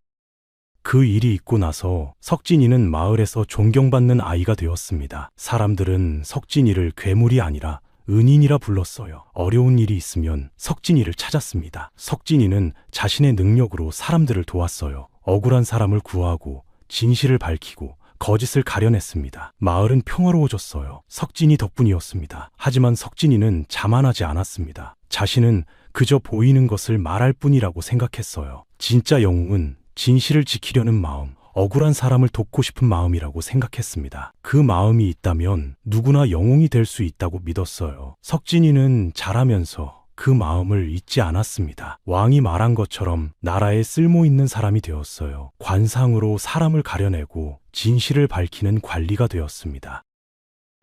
그 일이 있고 나서 석진이는 마을에서 존경받는 아이가 되었습니다. 사람들은 석진이를 괴물이 아니라 은인이라 불렀어요. 어려운 일이 있으면 석진이를 찾았습니다. 석진이는 자신의 능력으로 사람들을 도왔어요. 억울한 사람을 구하고 진실을 밝히고 거짓을 가려냈습니다. 마을은 평화로워졌어요. 석진이 덕분이었습니다. 하지만 석진이는 자만하지 않았습니다. 자신은 그저 보이는 것을 말할 뿐이라고 생각했어요. 진짜 영웅은 진실을 지키려는 마음, 억울한 사람을 돕고 싶은 마음이라고 생각했습니다. 그 마음이 있다면 누구나 영웅이 될 수 있다고 믿었어요. 석진이는 자라면서 그 마음을 잊지 않았습니다. 왕이 말한 것처럼 나라에 쓸모 있는 사람이 되었어요. 관상으로 사람을 가려내고 진실을 밝히는 관리가 되었습니다.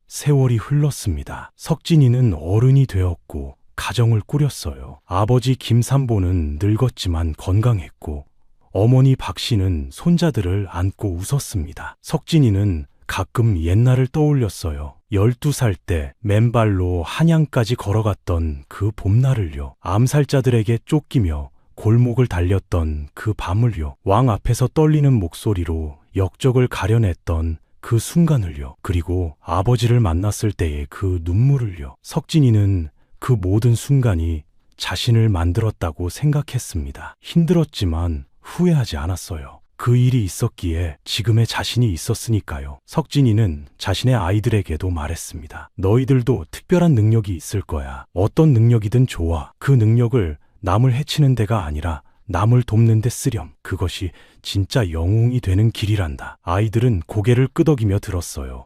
세월이 흘렀습니다. 석진이는 어른이 되었고 가정을 꾸렸어요. 아버지 김삼보는 늙었지만 건강했고 어머니 박씨는 손자들을 안고 웃었습니다. 석진이는 가끔 옛날을 떠올렸어요. 12살 때 맨발로 한양까지 걸어갔던 그 봄날을요. 암살자들에게 쫓기며 골목을 달렸던 그 밤을요. 왕 앞에서 떨리는 목소리로 역적을 가려냈던 그 순간을요. 그리고 아버지를 만났을 때의 그 눈물을요. 석진이는 그 모든 순간이 자신을 만들었다고 생각했습니다. 힘들었지만 후회하지 않았어요. 그 일이 있었기에 지금의 자신이 있었으니까요. 석진이는 자신의 아이들에게도 말했습니다. 너희들도 특별한 능력이 있을 거야. 어떤 능력이든 좋아. 그 능력을 남을 해치는 데가 아니라 남을 돕는 데 쓰렴. 그것이 진짜 영웅이 되는 길이란다. 아이들은 고개를 끄덕이며 들었어요.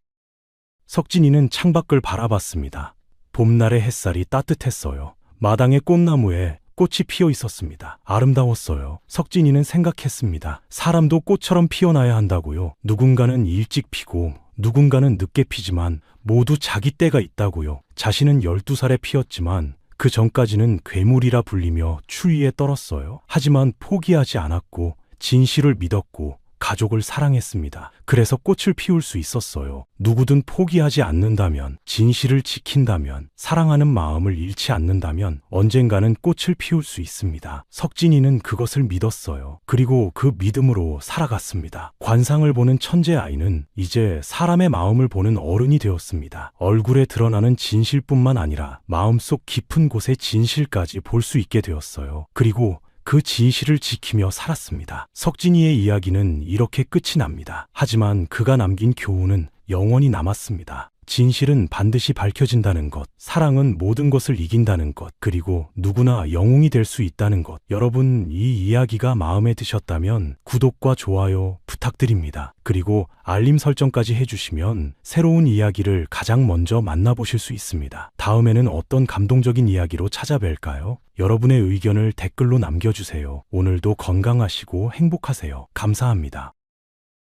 석진이는 창밖을 바라봤습니다. 봄날의 햇살이 따뜻했어요. 마당의 꽃나무에 꽃이 피어 있었습니다. 아름다웠어요. 석진이는 생각했습니다. 사람도 꽃처럼 피어나야 한다고요. 누군가는 일찍 피고 누군가는 늦게 피지만 모두 자기 때가 있다고요. 자신은 12살에 피었지만 그 전까지는 괴물이라 불리며 추위에 떨었어요. 하지만 포기하지 않았고 진실을 믿었고 가족을 사랑했습니다. 그래서 꽃을 피울 수 있었어요. 누구든 포기하지 않는다면, 진실을 지킨다면, 사랑하는 마음을 잃지 않는다면 언젠가는 꽃을 피울 수 있습니다. 석진이는 그것을 믿었어요. 그리고 그 믿음으로 살아갔습니다. 관상을 보는 천재 아이는 이제 사람의 마음을 보는 어른이 되었습니다. 얼굴에 드러나는 진실뿐만 아니라 마음속 깊은 곳의 진실까지 볼 수 있게 되었어요. 그리고 그 진실을 지키며 살았습니다. 석진이의 이야기는 이렇게 끝이 납니다. 하지만 그가 남긴 교훈은 영원히 남았습니다. 진실은 반드시 밝혀진다는 것, 사랑은 모든 것을 이긴다는 것, 그리고 누구나 영웅이 될 수 있다는 것. 여러분, 이 이야기가 마음에 드셨다면 구독과 좋아요 부탁드립니다. 그리고 알림 설정까지 해주시면 새로운 이야기를 가장 먼저 만나보실 수 있습니다. 다음에는 어떤 감동적인 이야기로 찾아뵐까요? 여러분의 의견을 댓글로 남겨주세요. 오늘도 건강하시고 행복하세요. 감사합니다.